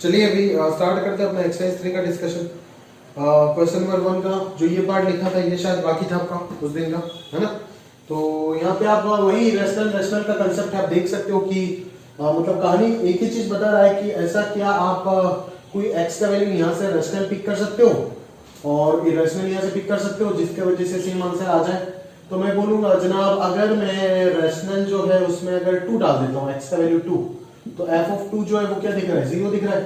चलिए अभी स्टार्ट करते हैं अपना एक्सरसाइज 3 का डिस्कशन। क्वेश्चन नंबर 1 का जो ये पार्ट लिखा था ये शायद बाकी था आपका उस दिन का, है ना। तो यहाँ पे आप वही रेशनल का कंसेप्ट आप देख सकते हो कि मतलब कहानी एक ही चीज बता रहा है कि ऐसा क्या आप कोई एक्स का वैल्यू यहाँ से रेशनल पिक कर सकते हो और इरेशनल यहाँ से पिक कर सकते हो जिसके वजह से सेम आंसर आ जाए। तो मैं बोलूंगा जनाब अगर मैं रेशनल जो है उसमें अगर 2 डाल देता हूँ, एक्स का वैल्यू 2, तो एफ ऑफ 2 जो है वो क्या दिख रहा है, 0 दिख रहा है।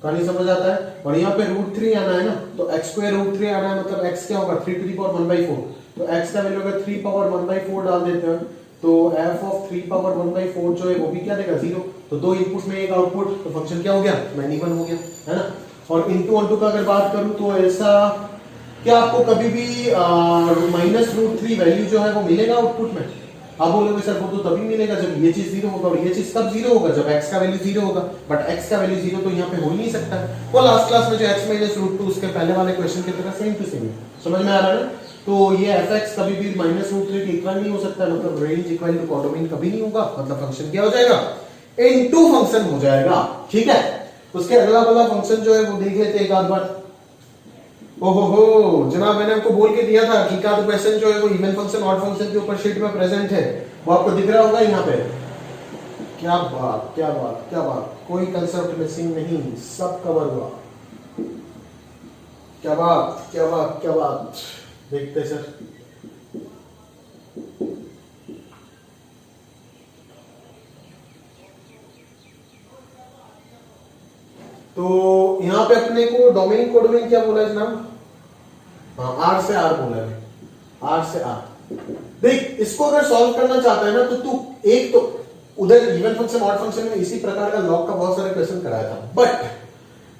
कहानी समझ आता है। और यहाँ पे √3 आना है ना, तो x स्क्वायर √3 आना है, मतलब x क्या होगा 3 टू द पावर 1/4। तो x का वैल्यू अगर 3 पावर 1/4 डाल देते हैं तो f ऑफ 3 पावर 1/4 जो है वो भी क्या देगा 0। तो 2 इनपुट में एक आउटपुट, तो फंक्शन क्या हो गया, मैनिवन हो गया, है ना। और इनटू ऑनटू का अगर बात करूं तो ऐसा क्या आपको कभी भी -√3 वैल्यू जो है वो मिलेगा आउटपुट में। आप बोलोगे सर वो तो तभी मिलेगा जब ये चीज 0 होगा, और ये चीज कब 0 होगा, जब x का वैल्यू 0 होगा। बट x का वैल्यू 0 तो यहाँ पे हो ही नहीं सकता। वो लास्ट क्लास में जो x -√2 उसके पहले वाले क्वेश्चन की तरह सेम टू सेम समझ में आ रहा है ना। तो ये fx कभी भी -√3 के इक्वल नहीं हो सकता, मतलब रेंज इक्वल टू कोडोमेन कभी नहीं होगा, मतलब फंक्शन क्या हो जाएगा, इनटू फंक्शन हो जाएगा। ठीक है, उसके अगला वाला फंक्शन जो है वो देख लेते हैं एक आध बार। ओहो जनाब मैंने आपको बोल के दिया था कि का तो क्वेश्चन जो है वो इवन फंक्शन ऑड फंक्शन के ऊपर शीट में प्रेजेंट है, वो आपको दिख रहा होगा यहाँ पे। क्या बात क्या बात क्या बात, कोई कंसेप्ट मिसिंग नहीं, सब कवर हुआ। क्या बात क्या बात क्या बात, देखते सर। तो यहाँ पे अपने को डोमेन कोडोमेन क्या बोला है जनाब, हाँ आर से आर बोला है, आर से आर। देख इसको अगर सॉल्व करना चाहता है ना तो तू एक तो उधर इवन फंक्शन ऑड फंक्शन में इसी प्रकार का लॉग का बहुत सारे क्वेश्चन कराया था, बट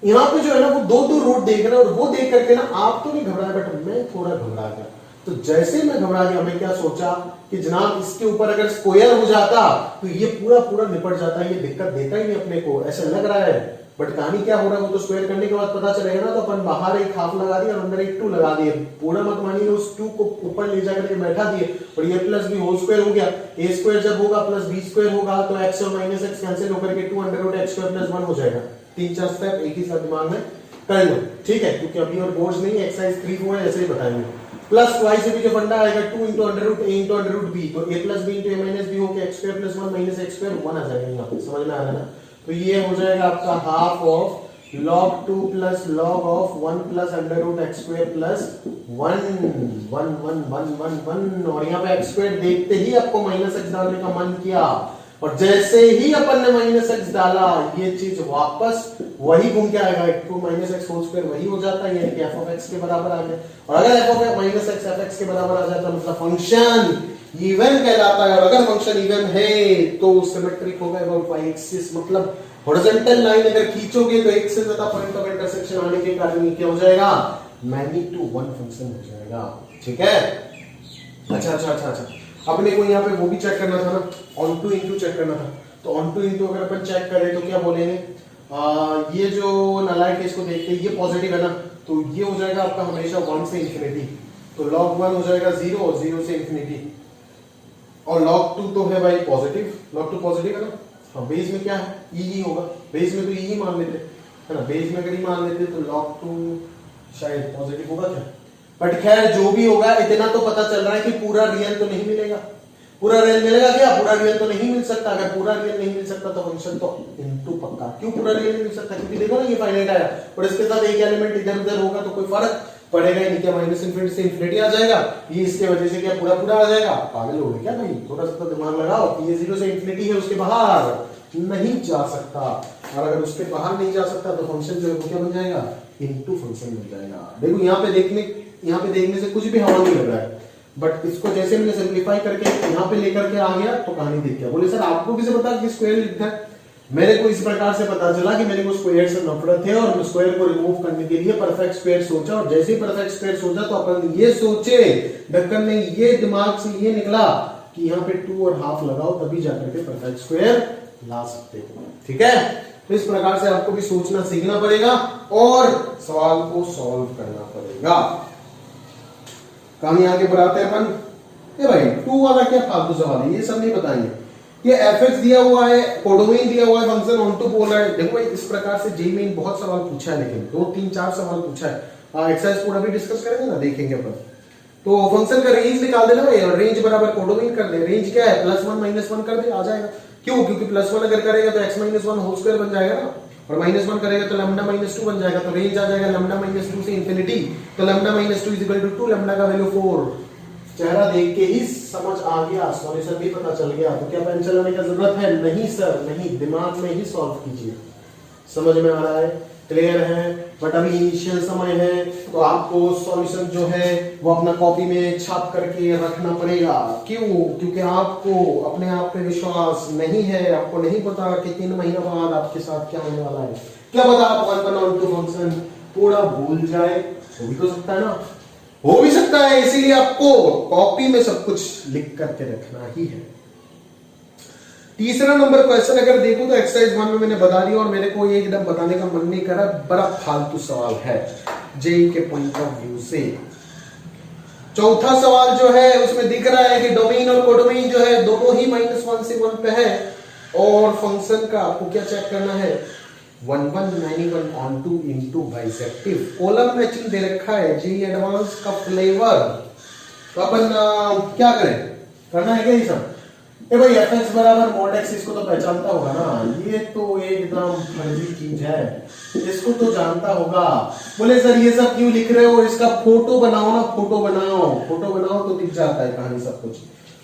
यहाँ पे जो है ना वो दो रूट देख रहा है, और वो देख करके ना आप तो नहीं घबराए बट मैं थोड़ा घबरा गया। तो जैसे मैं घबरा गया मैं क्या सोचा कि जनाब इसके ऊपर अगर स्क्वायर हो जाता तो ये पूरा पूरा निपट जाता, ये दिक्कत देता ही नहीं अपने को, ऐसा लग रहा है। बट कहानी क्या हो रहा है वो तो स्क्वायर करने के बाद पता चलेगा ना। तो अपन बाहर एक हाफ लगा दिया और अंदर एक 2 लगा दिए, पूरा मत मानिए, उस 2 को ऊपर ले जाकर के बैठा दिए और ये प्लस बी होल स्क्वायर हो गया। ए स्क्वायर जब होगा प्लस बी स्क्वायर होगा तो x और -x कैंसिल होकर के 2√x² + 1 हो जाएगा। 3-4 स्टेप एक ही साथ दिमाग में कर लो, ठीक है, क्योंकि अभी और बोझ नहीं, एक्सरसाइज 3-4 ऐसे ही बताएंगे। प्लस y से भी जो फंडा आएगा 2 × √a × √b, तो a + b × a - b हो के x² + 1 - x² 1 आ जाएगा। यहाँ पे समझ में आ रहा है ना। तो ये हो जाएगा आपका half of log 2 plus log of 1 plus √x² plus 1 और यहाँ पे x² देखते ही आपको -x डालने का मन किया, और जैसे ही अपन ने -x डाला ये चीज वापस वही घूम के आएगा, 2 - x होल स्क्वायर वही हो जाता है, यानी कि f of x के बराबर आ गया। और अगर f of -x f(x) के बराबर आ जाता मतलब फंक्शन इवन कहलाता है, और अगर फंक्शन इवन है तो सिमेट्रिक होगा अबाउट y एक्सिस, मतलब हॉरिजॉन्टल लाइन अगर खींचोगे तो एक से ज्यादा पॉइंट ऑफ इंटरसेक्शन आने के कारण ये क्या हो जाएगा, मैनी टू वन फंक्शन हो जाएगा। ठीक है, अच्छा अपने को यहाँ पे वो भी चेक करना था ना, ऑन टू इनटू चेक करना था। तो ऑन टू इनटू अगर अपन चेक करें तो क्या बोलेंगे, ये जो नलायक है इसको देखते हैं, ये पॉजिटिव है ना, तो ये हो जाएगा आपका हमेशा 1 से इंफिनिटी, तो log 1 हो जाएगा 0 और 0 से इंफिनिटी, और log 2 तो है भाई पॉजिटिव, log 2 पॉजिटिव है ना। हाँ बेस में क्या है, ई होगा, बेस में तो ई मान लेते है ना, बेस में अगर ई मान लेते तो log 2 शायद पॉजिटिव होगा क्या। बट खैर जो भी होगा इतना तो पता चल रहा है कि पूरा रियल तो नहीं मिलेगा। पूरा रियल मिलेगा क्या, पूरा रियल तो नहीं मिल सकता। अगर पूरा रियल नहीं मिल सकता तो फंक्शन तो इनटू पक्का। क्यों पूरा रियल नहीं मिल सकता, क्योंकि देखो ना ये फाइनाइट आया और इसके साथ एक एलिमेंट इधर उधर होगा तो कोई फर्क पड़ेगा ही नहीं, क्या -∞ से इंफिनिटी आ जाएगा, ये इसके वजह से क्या पूरा पूरा आ जाएगा। पागल हो गए क्या भाई, थोड़ा सा तो दिमाग लगाओ कि ये 0 से इंफिनिटी है, उसके बाहर नहीं जा सकता, और अगर उसके बाहर नहीं जा सकता तो फंक्शन जो है वो क्या बन जाएगा, इनटू फंक्शन बन जाएगा। देखो यहाँ पे देखने से कुछ भी हवा नहीं लग रहा है, बट इसको जैसे मैंने सिंपलीफाई करके यहाँ पे लेकर के आ गया तो कहानी दिख गया। बोले सर आपको किसे पता कि स्क्वायर लिखता है, मेरे को इस प्रकार से पता चला कि मेरे को स्क्वायर से नफरत है और स्क्वायर को रिमूव करने के लिए परफेक्ट स्क्वायर सोचा, और जैसे ही परफेक्ट स्क्वायर सोचा तो अपन ये सोचे ढक्कन में ये दिमाग से ये निकला कि यहाँ पे 2 और हाफ लगाओ तभी जाकर के परफेक्ट स्क्वायर ला सकते हो। ठीक है, तो इस प्रकार से आपको भी सोचना सीखना पड़ेगा और सवाल को सॉल्व करना पड़ेगा। कहानी आगे बढ़ाते हैं अपन। ये भाई 2 वाला क्या फालतू सवाल है, ये सब नहीं बताएंगे। ये fx दिया हुआ है, कोडोमेन दिया हुआ है, फंक्शन ऑन टू बोल रहा है। देखो भाई इस प्रकार से जेई में बहुत सवाल पूछा है, लेकिन 2 3 4 सवाल पूछा है। एक्सरसाइज पूरा भी डिस्कस करेंगे ना, देखेंगे अपन। तो फंक्शन का रेंज निकाल देना भाई, और रेंज बराबर कोडोमेन कर दे। रेंज क्या है, +1 -1 कर दे, आ जाएगा। क्यों? क्योंकि +1 अगर करेगा तो x -1 होल स्क्वायर बन जाएगा ना, और -1 करेगा तो लैम्डा -2 बन जाएगा। तो रेंज आ जाएगा लैम्डा -2 से इंफिनिटी। तो लैम्डा -2 = 2, लैम्डा का वैल्यू 4। चेहरा देख के ही समझ आ गया, सॉल्यूशन भी पता चल गया। तो क्या पेन चलाने की जरूरत है? नहीं सर, नहीं, दिमाग में ही सॉल्व कीजिए। समझ में आ रहा है? क्लियर है? बट अभी इनिशियल समय है, तो आपको सॉल्यूशन जो है वो अपना कॉपी में छाप करके रखना पड़ेगा। क्यों? क्योंकि आपको अपने आप पे विश्वास नहीं है, आपको नहीं पता कि 3 महीने बाद आपके साथ क्या होने वाला है। क्या पता आप 1/2 फंक्शन थोड़ा भूल जाए, हो भी तो सकता है ना, हो भी सकता है। इसीलिए आपको कॉपी में सब कुछ लिख करके रखना ही है। तीसरा नंबर क्वेश्चन अगर देखो तो एक्सरसाइज 1 में मैंने बता दिया, और मेरे को ये एकदम बताने का मन नहीं कर रहा, बड़ा फालतू सवाल है जेई के पॉइंट ऑफ व्यू से। चौथा सवाल जो है उसमें दिख रहा है कि डोमेन और कोडोमेन जो है दोनों ही -1 से 1 पे है, और फंक्शन का आपको क्या चेक करना है, 1 1 91 onto into बाइसेक्टिव। कॉलम मैचिंग दे रखा है जेई एडवांस का फ्लेवर। तो अपन क्या करें, करना है क्या ये सब? ए भाई fx बराबर mod x, इसको तो पहचानता होगा ना, ये तो एकदम फर्जी चीज है, इसको तो जानता होगा। बोले सर ये सब क्यों लिख रहे हो, इसका फोटो बनाओ ना, फोटो बनाओ, फोटो बनाओ तो दिख जाता है कहानी सब कुछ।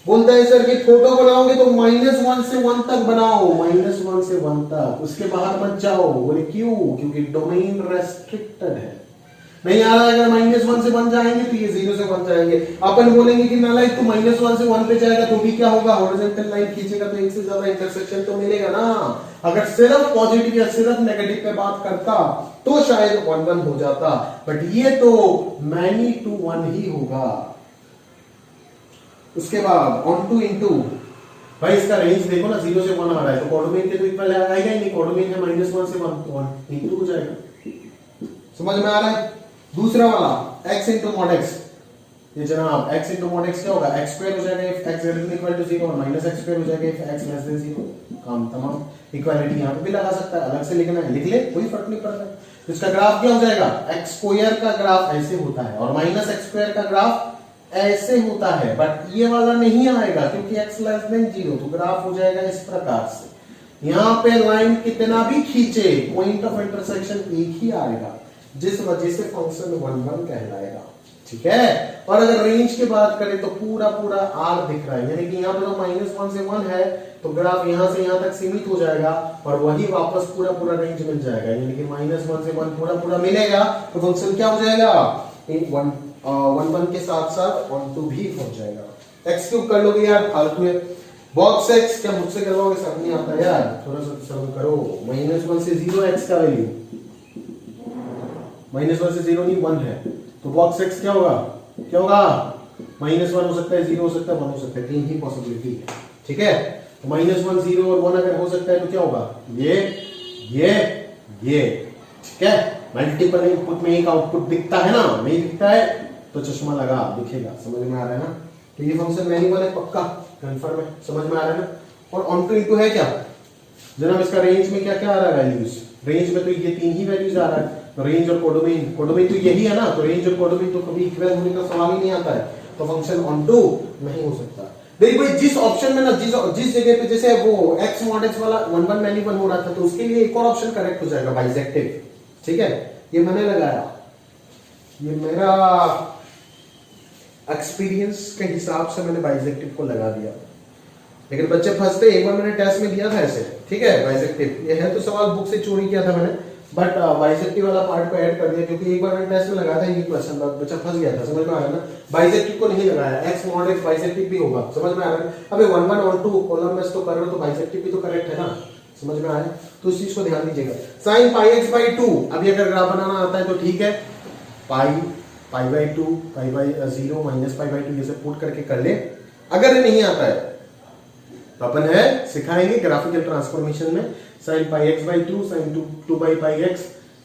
बोलता है सर कि फोटो बनाओगे तो -1 से 1 तक बनाओ, -1 से 1 तक, उसके बाहर मत जाओ। बोले क्यों? क्योंकि डोमेन रेस्ट्रिक्टेड है, नहीं आ रहा है। अगर -1 से 1 जाएंगे तो ये 0 से 1 जाएंगे। अपन बोलेंगे कि नालायक तू -1 से 1 पे जाएगा तो भी क्या होगा, हॉरिजॉन्टल लाइन खींचेगा तो एक से ज्यादा इंटरसेक्शन तो मिलेगा ना। अगर सिर्फ पॉजिटिव या सिर्फ नेगेटिव पे बात करता तो शायद 1 1 हो जाता, बट ये तो मैनी टू 1 ही होगा। उसके बाद ऑन टू इनटू, भाई इसका रेंज देखो ना, 0 से 1 आ रहा है, तो कोडोमेन के तो इक्वल आएगा ही नहीं। कोडोमेन है -1 से 1 तो 1 इनटू हो जाएगा। समझ में आ रहा है? दूसरा वाला x into mod x, ये जनाब x into mod x क्या होगा, x स्क्वायर हो जाएगा if x greater than equal to 0, और माइनस x स्क्वायर हो जाएगा if x less than 0। काम तमाम। इक्वालिटी यहाँ पे भी लगा सकता है, अलग से लिखना है लिख ले, कोई फर्क नहीं पड़ता। तो इसका ग्राफ क्या हो जाएगा, x स्क्वायर का ग्राफ ऐसे होता है और माइनस x स्क्वायर का ग्राफ ऐसे होता है, बट ये वाला नहीं आएगा क्योंकि x लेस देन 0, तो ग्राफ हो जाएगा इस प्रकार से। यहाँ पे लाइन कितना भी खींचे पॉइंट ऑफ इंटरसेक्शन एक ही आएगा, जिस वजह से फंक्शन 1 1 कहलाएगा। ठीक है? और अगर रेंज की बात करें तो पूरा पूरा r दिख रहा है, यानी कि यहाँ पे तो -1 से 1 है, तो ग्राफ यहाँ से यहाँ तक सीमित हो जाएगा और वही वापस पूरा पूरा रेंज मिल जाएगा, यानी कि -1 से 1 पूरा पूरा मिलेगा। तो फंक्शन क्या हो जाएगा, 1 1 के साथ साथ 1 2 भी हो जाएगा। x क्यूब कर लोगे यार, फालतू है। बॉक्स x क्या मुझसे करवाओगे, सब नहीं आता यार, थोड़ा सा सर्व करो। -1 से 0 x का वैल्यू, -1 से 0 नहीं 1 है, तो बॉक्स x क्या होगा, क्या होगा, -1 हो सकता है, 0 हो सकता है, 1 हो सकता है, 3 ही पॉसिबिलिटी है। ठीक है? तो -1 0 और 1 अगर हो सकता है तो क्या होगा, ये। ठीक है? मल्टीपल इनपुट में एक आउटपुट दिखता है ना, नहीं दिखता है तो चश्मा लगा, दिखेगा। समझ में आ रहा है ना? तो ये फंक्शन मैन्युअल है, पक्का कंफर्म है, समझ में आ रहा है ना? और ऑन टू इनटू है क्या जनाब, इसका रेंज में क्या क्या आ रहा है वैल्यूज, रेंज में तो ये 3 ही वैल्यूज आ रहा है, रेंज और कोडोमेन तो यही है ना, तो रेंज और कोडोमेन तो कभी इक्वल होने का सवाल ही नहीं आता है, तो फंक्शन ऑन टू नहीं हो सकता। देखिए भाई जिस ऑप्शन में ना, जिस जगह पे जैसे वो x mod x वाला 1 1 मैनी 1 हो रहा था, तो उसके लिए एक और ऑप्शन करेक्ट हो जाएगा, बाइसेक्टिव। ठीक है? ये मैंने लगाया, ये मेरा एक्सपीरियंस के हिसाब से मैंने बाइसेक्टिव को लगा दिया, लेकिन बच्चे फंसते, एक बार मैंने टेस्ट में दिया था ऐसे। ठीक है? बाइसेक्टिव ये है तो सवाल बुक से चोरी किया था मैंने, बट बाइसेक्टिव वाला पार्ट को ऐड कर दिया क्योंकि एक बार मैंने टेस्ट में लगाया था, ये क्वेश्चन बच्चा फंस गया था। समझ में आ रहा है ना? बाइसेक्टिव को नहीं लगाया, x mod x बाइसेक्टिव भी होगा। समझ में आ रहा है? अबे 1 1 और 2 कॉलम में तो कर रहे हो, तो बाइसेक्टिव भी तो करेक्ट है ना? समझ में आ रहा है? तो इस चीज को ध्यान दीजिएगा। sin πx/2, अभी अगर ग्राफ बनाना आता है तो ठीक है, पाई 2 π/0 -π/2 ये सब पुट करके कर ले। अगर नहीं आता है तो अपन है सिखाएंगे ग्राफिकल ट्रांसफॉर्मेशन में sin πx/2 sin 2/πx,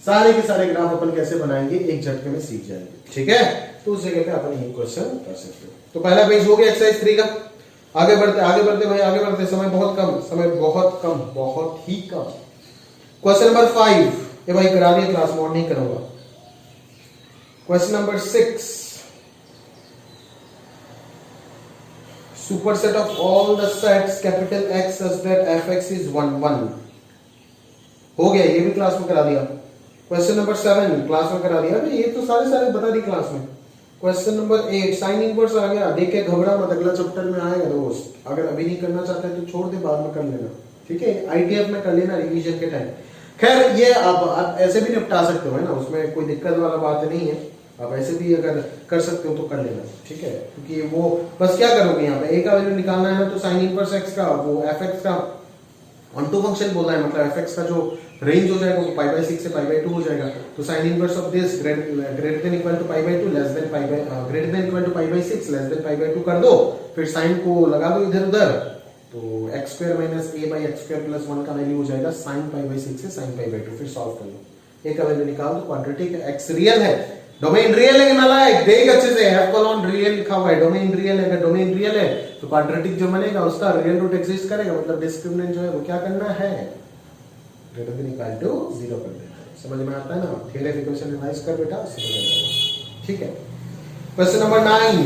सारे के सारे ग्राफ अपन कैसे बनाएंगे एक झटके में सीख जाएंगे। ठीक है? तो उस जगह पे अपन ये क्वेश्चन कर सकते हो। तो पहला पेज हो गया एक्सरसाइज 3 का। आगे बढ़ते भाई, आगे बढ़ते, समय बहुत कम, बहुत ही कम। क्वेश्चन नंबर 5, ये भाई करा दिया क्लास में, और नहीं करूंगा। Question number 6, superset of all the sets capital X such that fx is 1 1 हो गया, ये भी क्लास में करा दिया। क्वेश्चन नंबर 7 क्लास में करा दिया, ये तो सारे बता दी क्लास में। क्वेश्चन नंबर 8 साइन इनवर्स आ गया, देख के घबरा मत, अगला चैप्टर में आएगा दोस्त। अगर अभी नहीं करना चाहते तो छोड़ दे, बाद में कर लेना, ठीक है। आईटीएफ में कर लेना रिवीजन के टाइम। खैर ये आप ऐसे भी निपटा सकते हो, है ना, उसमें कोई दिक्कत वाला बात नहीं है। आप ऐसे भी अगर कर सकते हो तो कर लेना, ठीक है। क्योंकि वो बस क्या करोगे, यहाँ पे ए का वैल्यू निकालना है ना, तो साइन इनवर्स एक्स का वो एफ एक्स का ऑनटू फंक्शन बोलना है, मतलब एफ एक्स का जो रेंज हो जाएगा वो पाई बाई 6 से पाई बाई 2 हो जाएगा। तो sine inverse of this greater than equal to pi by 2 less than pi by greater than equal to pi by 6 less than pi by 2 कर दो, फिर साइन को लगा दो इधर उधर, तो x square minus a by x square plus 1 का वैल्यू हो जाएगा साइन पाई बाई 6 से साइन पाई बाई 2, फिर सॉल्व कर लो। a का वैल्यू निकाल दो, क्वाड्रेटिक है, x रियल है, डोमेन रियल है नालायक, देख अच्छे से, f कॉलन रियल लिखा हुआ है, डोमेन रियल है, अगर डोमेन रियल है तो क्वाड्रेटिक जो बनेगा उसका रियल रूट एग्जिस्ट करेगा, मतलब डिस्क्रिमिनेंट जो है वो क्या करना है, ग्रेटर देन इक्वल टू 0 कर देना है। समझ में आता है ना, थ्योरेटिकल इक्वेशन रिवाइज कर बेटा, समझ में आएगा, ठीक है। क्वेश्चन नंबर 9,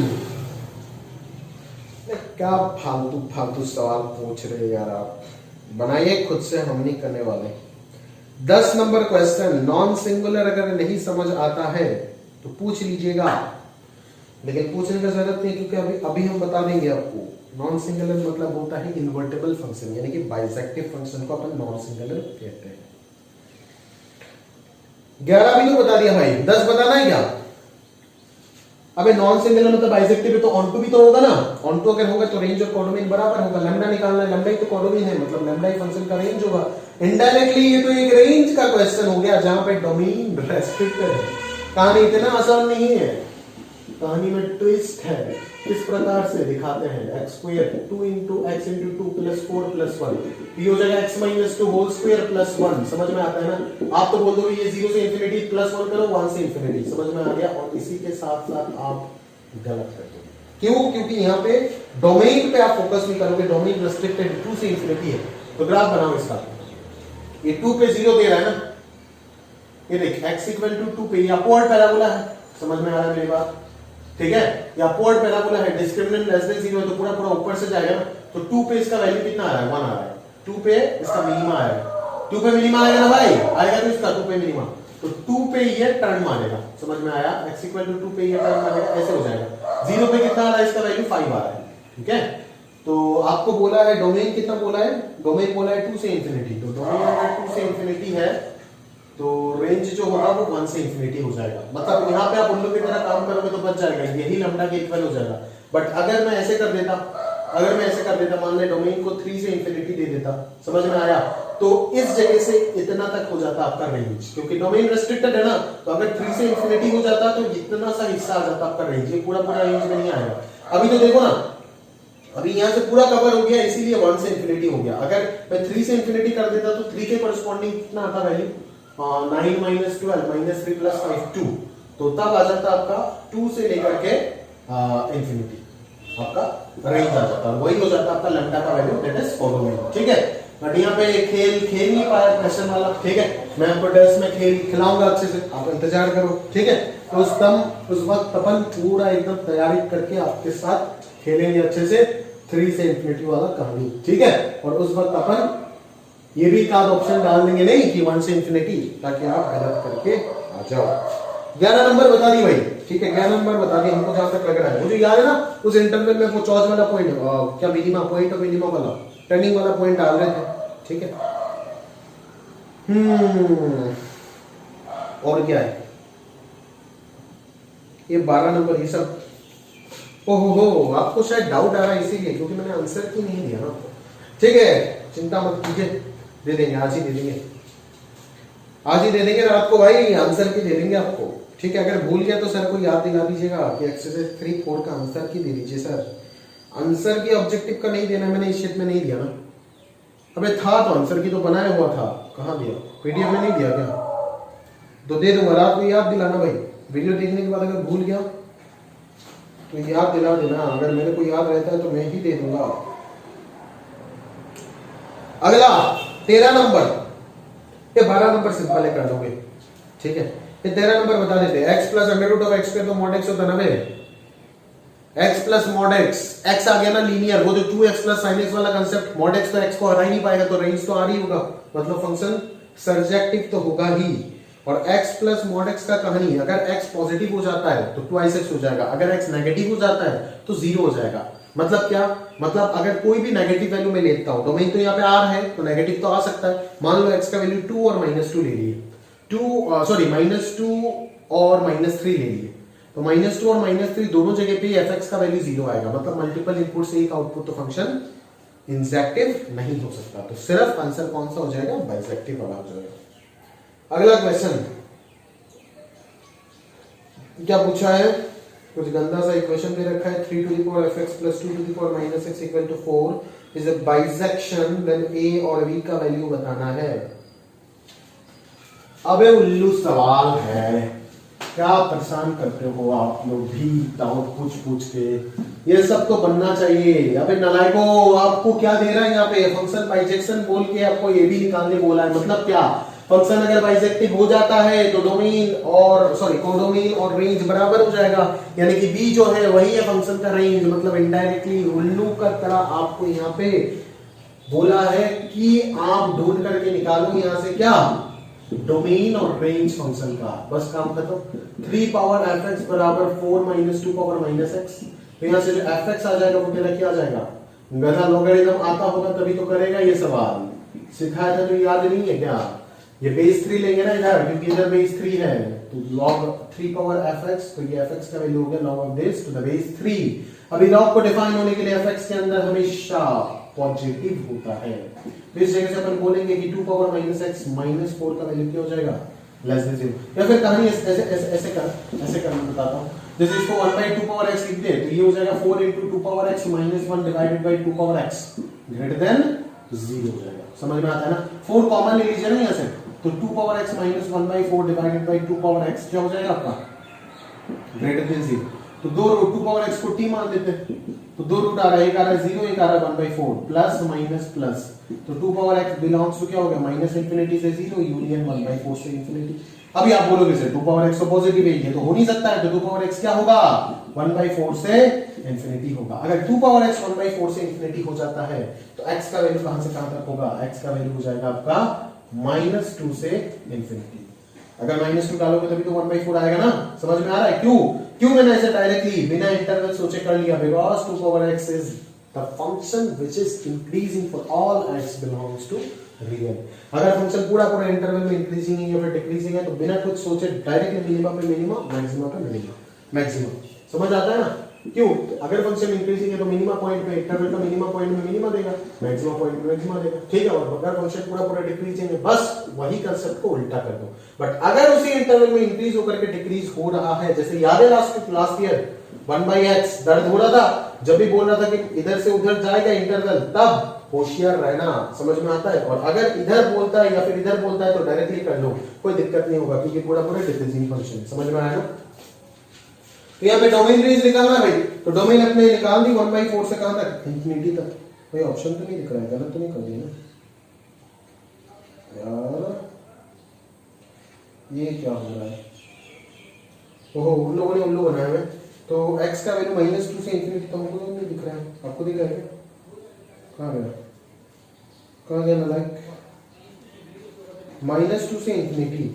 क्या फालतू सवाल पूछ रहे यार आप, बनाइए खुद से, हम नहीं करने वाले। 10 नंबर क्वेश्चन, नॉन सिंगुलर अगर नहीं समझ आता है तो पूछ लीजिएगा, लेकिन पूछने की जरूरत नहीं, क्योंकि अभी हम बता देंगे आपको। नॉन सिंगुलर मतलब होता है इन्वर्टेबल फंक्शन, यानी कि बाइसेक्टिव फंक्शन को अपन नॉन सिंगुलर कहते हैं। 11 भी तो बता दिया भाई, 10 बताना है क्या? अबे नॉन सिंगुलर मतलब बाइसेक्टिव है तो ऑनटू भी तो होगा ना, ऑनटू अगर होगा तो रेंज और कोडोमेन बराबर होगा। लैम्डा निकालना है, लैम्डा ही तो कोडोमेन है, मतलब लैम्डा ही फंक्शन का रेंज होगा। इनडायरेक्टली ये तो एक रेंज का क्वेश्चन हो गया जहां पे डोमेन रेस्ट्रिक्टेड है। कहानी इतना आसान नहीं है, कहानी में ट्विस्ट है। किस प्रकार से दिखाते हैं, x square 2 into x into 2 plus 4 plus 1, ये हो जाएगा x minus 2 whole square plus 1। समझ में आता है ना? आप तो बोल दो ये 0 से इंफिनिटी प्लस 1 करो, 1 से इंफिनिटी, समझ में आ गया। और इसी के साथ साथ आप गलत करते हो, क्यों? क्योंकि यहाँ पे डोमेन पे आप फोकस नहीं करोगे, डोमेन रेस्ट्रिक्टेड 2 से इंफिनिटी है। तो ग्राफ बनाओ इसका, ये 2 पे 0 दे रहा है ना, ये देख x इक्वल टू 2 पे, ये अपवर्ड पैराबोला है, समझ में आ रहा है मेरी बात, ठीक है। या अपवर्ड पैराबोला है, डिस्क्रिमिनेंट लेस देन 0 है तो पूरा ऊपर से जाएगा ना। तो 2 पे इसका वैल्यू कितना आ रहा है, 1 आ रहा है। 2 पे इसका मिनिमा आएगा, 2 पे मिनिमा आएगा ना भाई, आएगा तो इसका 2 पे मिनिमा, तो 2 पे ये टर्न मारेगा, समझ में आया। x इक्वल टू 2 पे ये टर्न मारेगा, ऐसे हो जाएगा। 0 पे कितना आ रहा है, इसका वैल्यू 5 आ रहा है, ठीक है। तो आपको बोला है डोमेन कितना बोला है, डोमेन बोला है 2 से इंफिनिटी, तो डोमेन अगर 2 से इंफिनिटी है तो रेंज जो होगा वो 1 से इंफिनिटी हो जाएगा। मतलब यहाँ पे आप उन लोग की तरह काम करोगे तो बच जाएगा, यही लैम्डा के इक्वल हो जाएगा। बट अगर मैं ऐसे कर देता, मान ले डोमेन को 3 से इंफिनिटी दे देता, समझ में आया, तो इस जगह से इतना तक हो जाता आपका रेंज, क्योंकि डोमेन रेस्ट्रिक्टेड है ना। तो अगर 3 से इंफिनिटी हो जाता तो इतना सा हिस्सा आ जाता आपका रेंज, ये पूरा रेंज में नहीं आएगा। अभी तो देखो ना, अभी यहाँ से पूरा कवर हो गया, इसीलिए 1 से इंफिनिटी हो गया। अगर मैं 3 से इंफिनिटी कर देता तो 3 के कॉरेस्पॉन्डिंग कितना आता वैल्यू, 9 minus 12 minus 3 plus 5 2, तो तब आ जाता आपका 2 से लेकर के इंफिनिटी आपका रेंज आ जाता, वही हो जाता आपका लैम्डा का वैल्यू, दैट इज कोडोमेन, ठीक है। बट यहाँ पे खेल नहीं पाया क्वेश्चन वाला, ठीक है। मैं आपको टेस्ट में खिलाऊंगा अच्छे से, आप इंतजार करो, ठीक है। तो उस वक्त अपन पूरा एकदम तैयारी करके आपके साथ खेलेंगे अच्छे से 3 से इंफिनिटी वाला कहानी, ठीक है। और उस वक्त अपन ये भी एक आध ऑप्शन डाल देंगे नहीं कि 1 से इंफिनिटी, ताकि आप गलत करके आ जाओ। 11 नंबर बता दी भाई, ठीक है, 11 नंबर बता दी हमको, जहां तक लग रहा है मुझे याद है ना, उस इंटरवल में वो चौथ वाला पॉइंट, क्या मिनिमा पॉइंट और मिनिमा वाला टर्निंग वाला पॉइंट डाल रहे थे, ठीक है। और क्या है ये 12 नंबर, ये सब ओहो आपको शायद डाउट आ रहा है इसीलिए, क्योंकि मैंने आंसर की नहीं दिया ना, ठीक है। चिंता मत कीजिए, दे देंगे, आज ही दे देंगे रात को भाई, आंसर की दे देंगे आपको, ठीक है। अगर भूल गया तो सर को याद दिला दीजिएगा कि एक्सरसाइज 3-4 का आंसर की दे दीजिए सर। आंसर की ऑब्जेक्टिव का नहीं देना, मैंने इस शीट में नहीं दिया ना। अबे था तो आंसर की तो बनाया हुआ था, कहाँ दिया, पीडीएफ में नहीं दिया क्या? तो दे दूंगा, रात को याद दिलाना भाई, वीडियो देखने के बाद अगर भूल गया तो याद दिला देना, अगर मेरे को याद रहता है तो मैं ही दे दूंगा। अगला 13 नंबर, ये 12 नंबर सिंपल है, कर दोगे, ठीक है। ये 13 नंबर बता देते हैं, x plus under root of X तो मॉड एक्स होता है ना भाई, x plus mod X, x आ गया ना लीनियर, वो जो 2x प्लस साइन एक्स वाला कंसेप्ट, मॉड एक्स तो x को हरा ही नहीं पाएगा, तो रेंज तो आ रही होगा, मतलब फंक्शन सर्जेक्टिव तो होगा ही। और x प्लस मॉड एक्स का कहानी, अगर x पॉजिटिव हो जाता है तो 2x हो जाएगा, अगर x नेगेटिव हो जाता है तो 0 हो जाएगा। मतलब क्या, मतलब अगर कोई भी नेगेटिव वैल्यू में लेता हूं, डोमेन तो यहाँ पे r है तो नेगेटिव तो आ सकता है, मान लो x का वैल्यू 2 और -2 ले लिए, -2 और -3 ले लिए, तो -2 और -3 दोनों जगह पे fx का वैल्यू 0 आएगा, मतलब मल्टीपल इनपुट से एक आउटपुट, तो फंक्शन इंजेक्टिव नहीं हो सकता, तो सिर्फ आंसर कौन सा हो जाएगा, बाइजेक्टिव वाला हो जाएगा। अगला क्वेश्चन क्या पूछा है, कुछ गंदा सा इक्वेशन दे रखा है, 3 to the power fx plus 2 to the power minus x equal to 4 is a bisection, then a और b का वैल्यू बताना है। अबे उल्लू सवाल है, क्या परेशान करते हो आप लोग भी डाउट पूछ के, ये सब तो बनना चाहिए। अबे नालायको, आपको क्या दे रहा है यहाँ पे, फंक्शन बाइजेक्शन बोल के आपको ये भी निकालने बोला है, मतलब क्या, फंक्शन अगर बाइजेक्टिव हो जाता है तो डोमेन और कोडोमेन और रेंज बराबर हो जाएगा, यानी कि b जो है वही है फंक्शन का रेंज, मतलब इनडायरेक्टली उल्लू का तरह आपको यहाँ पे बोला है कि आप ढूंढ करके निकालो यहाँ से क्या, डोमेन और रेंज फंक्शन का, बस काम खत्म। 3 पावर fx बराबर 4 माइनस 2 पावर माइनस x, तो यहाँ से जो fx आ जाएगा वो तेरा क्या आ जाएगा, गधा लॉगरिथम आता होगा तभी तो करेगा ये सवाल, सिखाया था तो याद नहीं है क्या, ये बेस 3 लेंगे ना इधर, क्योंकि इधर बेस 3 है, तो log 3 पावर fx, तो ये fx का वैल्यू हो गया log of this to the base 3। अभी log को डिफाइन होने के लिए fx के अंदर हमेशा पॉजिटिव होता है, तो इस जगह से अपन बोलेंगे कि 2 पावर माइनस x माइनस 4 का वैल्यू क्या हो जाएगा, लेस देन 0। या फिर कहानी ऐसे करना बताता हूं, जैसे इसको 1/2 पावर x लिख दे तो ये हो जाएगा 4 into 2 power x minus 1 divided by 2 power x greater than 0 हो जाएगा, समझ में आता है ना। 4 कॉमन ले लीजिए ना यहाँ से, तो 2 power x minus 1/4 divided by 2 power x क्या हो जाएगा आपका, ग्रेटर देन 0। तो 2 पावर x को t मान देते हैं, तो 2 रूट आ रहा है, एक आ रहा है 0, एक आ रहा है 1/4, प्लस माइनस प्लस, तो 2 पावर x बिलोंग्स टू क्या हो गया, माइनस इंफिनिटी से 0 यूनियन 1/4 से इंफिनिटी। अभी आप बोलोगे सर 2 पावर x तो पॉजिटिव है, ये तो हो नहीं सकता है, तो 2 पावर x क्या होगा, 1/4 से इंफिनिटी होगा। अगर 2 पावर x 1/4 से इंफिनिटी हो जाता है तो x का वैल्यू कहां से कहां तक होगा, x का वैल्यू हो जाएगा आपका -2 से इंफिनिटी। अगर -2 डालोगे तभी तो 1/4 आएगा ना, समझ में आ रहा है, क्यों मैंने ऐसे डायरेक्टली बिना इंटरवल सोचे कर लिया, because 2 power x is the function which is increasing for all x belongs to real. अगर फंक्शन पूरा इंटरवल में इंक्रीजिंग है या फिर डिक्रीजिंग है तो बिना कुछ सोचे डायरेक्टली मिनिमम पे मिनिमम, मैक्सिमम पे मिनिमम, मैक्सिमम, समझ आता है ना। क्यों, अगर फंक्शन इंक्रीजिंग है तो मिनिमम पॉइंट पे इंटरवल का मिनिमम पॉइंट में मिनिमम देगा, मैक्सिमम पॉइंट पे मैक्सिमम देगा, ठीक है। और अगर फंक्शन पूरा डिक्रीजिंग है, बस वही कांसेप्ट को उल्टा कर दो। बट अगर उसी इंटरवल में इंक्रीज होकर के डिक्रीज हो रहा है, जैसे याद है लास्ट ईयर 1/x दर्द हो रहा था, जब भी बोल रहा था कि इधर से उधर जाएगा इंटरवल, तब होशियार रहना, समझ में आता है। और अगर इधर बोलता है या फिर इधर बोलता है तो डायरेक्टली कर लो, कोई दिक्कत नहीं होगा, क्योंकि पूरा डिक्रीजिंग फंक्शन, समझ में आया ना। तो यहाँ पे डोमेन रेंज निकालना है भाई, तो डोमेन अपने निकाल दी 1/4 से कहां तक, इंफिनिटी तक। कोई ऑप्शन तो नहीं दिख रहा है, गलत तो नहीं कर दिया ना यार, ये क्या हो रहा है, ओहो उन लोगों ने उल्लू बनाया है। तो x का वैल्यू -2 से इंफिनिटी, तो हमको नहीं दिख रहा है, आपको दिख रहा है क्या, कहाँ गया नालायक, -2 से इंफिनिटी।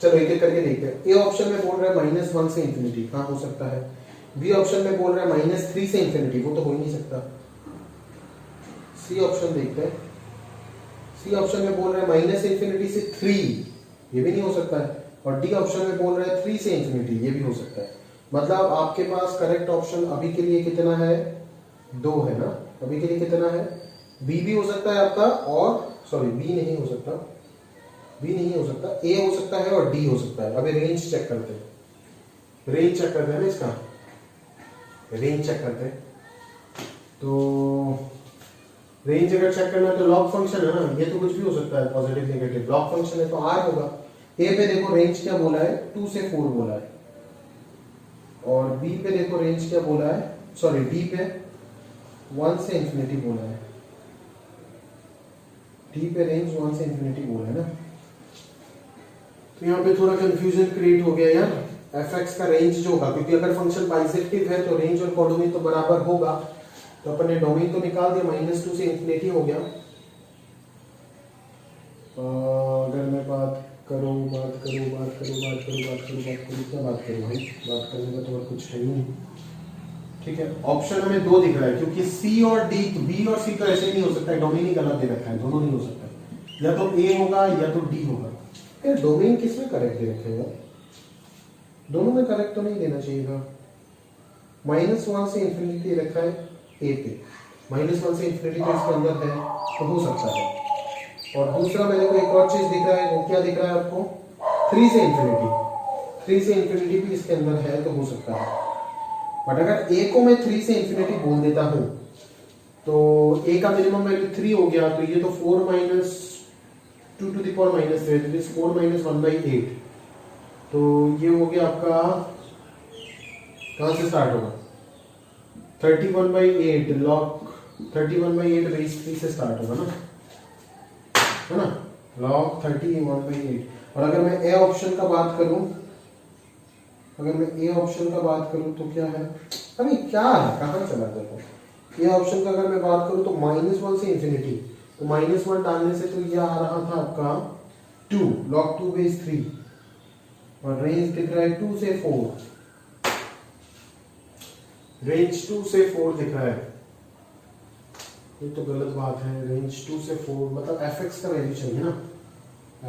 चलो एक एक करके देखते हैं। ए ऑप्शन में बोल रहा है -1 से इंफिनिटी, कहाँ हो सकता है। बी ऑप्शन में बोल रहा है -3 से इंफिनिटी, वो तो हो ही नहीं सकता। सी ऑप्शन देखते हैं। सी ऑप्शन में बोल रहा है -∞ से 3, ये भी नहीं हो सकता है। और डी ऑप्शन में बोल रहा है 3 से इंफिनिटी, ये भी हो सकता है। मतलब आपके पास करेक्ट ऑप्शन अभी के लिए कितना है, 2 है ना, अभी के लिए कितना है, बी भी हो सकता है आपका, और सॉरी बी नहीं हो सकता, बी नहीं हो सकता, ए हो सकता है और डी हो सकता है। अभी रेंज चेक करते हैं, रेंज चेक करते हैं ना, इसका रेंज चेक करते हैं। तो रेंज अगर चेक करना है तो लॉग फंक्शन है ना, ये तो कुछ भी हो सकता है, पॉजिटिव नेगेटिव, लॉग फंक्शन है तो आर होगा। ए पे देखो रेंज क्या बोला है, 2 से 4 बोला है, और बी पे देखो रेंज क्या बोला है, सॉरी डी पे 1 से इंफिनिटी बोला है, डी पे रेंज 1 से इंफिनिटी बोला है ना। तो यहाँ पे थोड़ा कंफ्यूजन क्रिएट हो गया यार। fx का रेंज जो होगा, क्योंकि अगर फंक्शन बाइसेक्टिव है तो रेंज और कोऑर्डिनेट तो बराबर होगा, तो अपन ने डोमेन तो निकाल दिया, -2 से इंफिनिटी हो गया। अगर मैं बात करूँ क्या बात करूँ भाई, बात करने का तो और कुछ है ही नहीं। ठीक है, ऑप्शन हमें 2 दिख रहा है, क्योंकि सी और डी, बी और सी तो ऐसे नहीं हो सकता है, डोमेन ही गलत दे रखा है, दोनों नहीं हो सकता है, या तो ए होगा या तो डी होगा। यार डोमेन किसमें करेक्ट दे रखे हैं, दोनों में करेक्ट तो नहीं देना चाहिए था। -1 से इंफिनिटी रखा है ए पे, -1 से इंफिनिटी तो इसके अंदर है, तो हो सकता है। और दूसरा मेरे को एक और चीज दिख रहा है, वो क्या दिख रहा है आपको, 3 से इंफिनिटी भी इसके अंदर है, तो हो सकता है। बट अगर ए को मैं 3 से इंफिनिटी बोल देता हूं तो ए का मिनिमम वैल्यू 3 हो गया, तो ये तो 4 - 2 to the power -3, तो इस 4 - 1/8, तो ये हो गया आपका, कहां से स्टार्ट होगा, 31/8 log 31/8 बेस 3 से स्टार्ट होगा ना, है ना, log 31/8। और अगर मैं ए ऑप्शन का बात करूं, तो क्या है, अभी क्या है, कहां चला जाता है, ए ऑप्शन का अगर मैं बात करूं तो -1 से इंफिनिटी, तो -1 डालने से तो ये आ रहा था आपका 2 log 2 बेस 3, और रेंज दिख रहा है 2 से 4, रेंज 2 से 4 दिख रहा है, ये तो गलत बात है। रेंज 2 से 4 मतलब fx का वैल्यू चाहिए ना,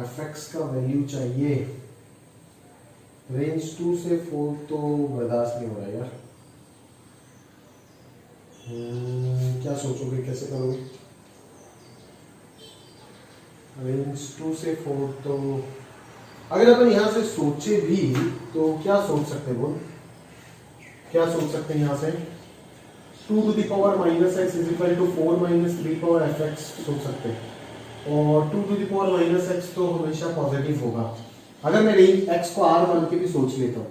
fx का वैल्यू चाहिए, रेंज 2 से 4 तो बर्दाश्त नहीं हो रहा यार। क्या सोचोगे, कैसे करोगे, रेंज 2 से 4, तो अगर अपन यहां से सोचे भी तो क्या सोच सकते हैं, क्या सोच सकते हैं यहां से, 2 to the power -x is equal to 4 - 3 power fx सोच सकते हैं, और 2 to the power -x तो हमेशा पॉजिटिव होगा। अगर मैं रेंज x को r मान के भी सोच लेता हूँ,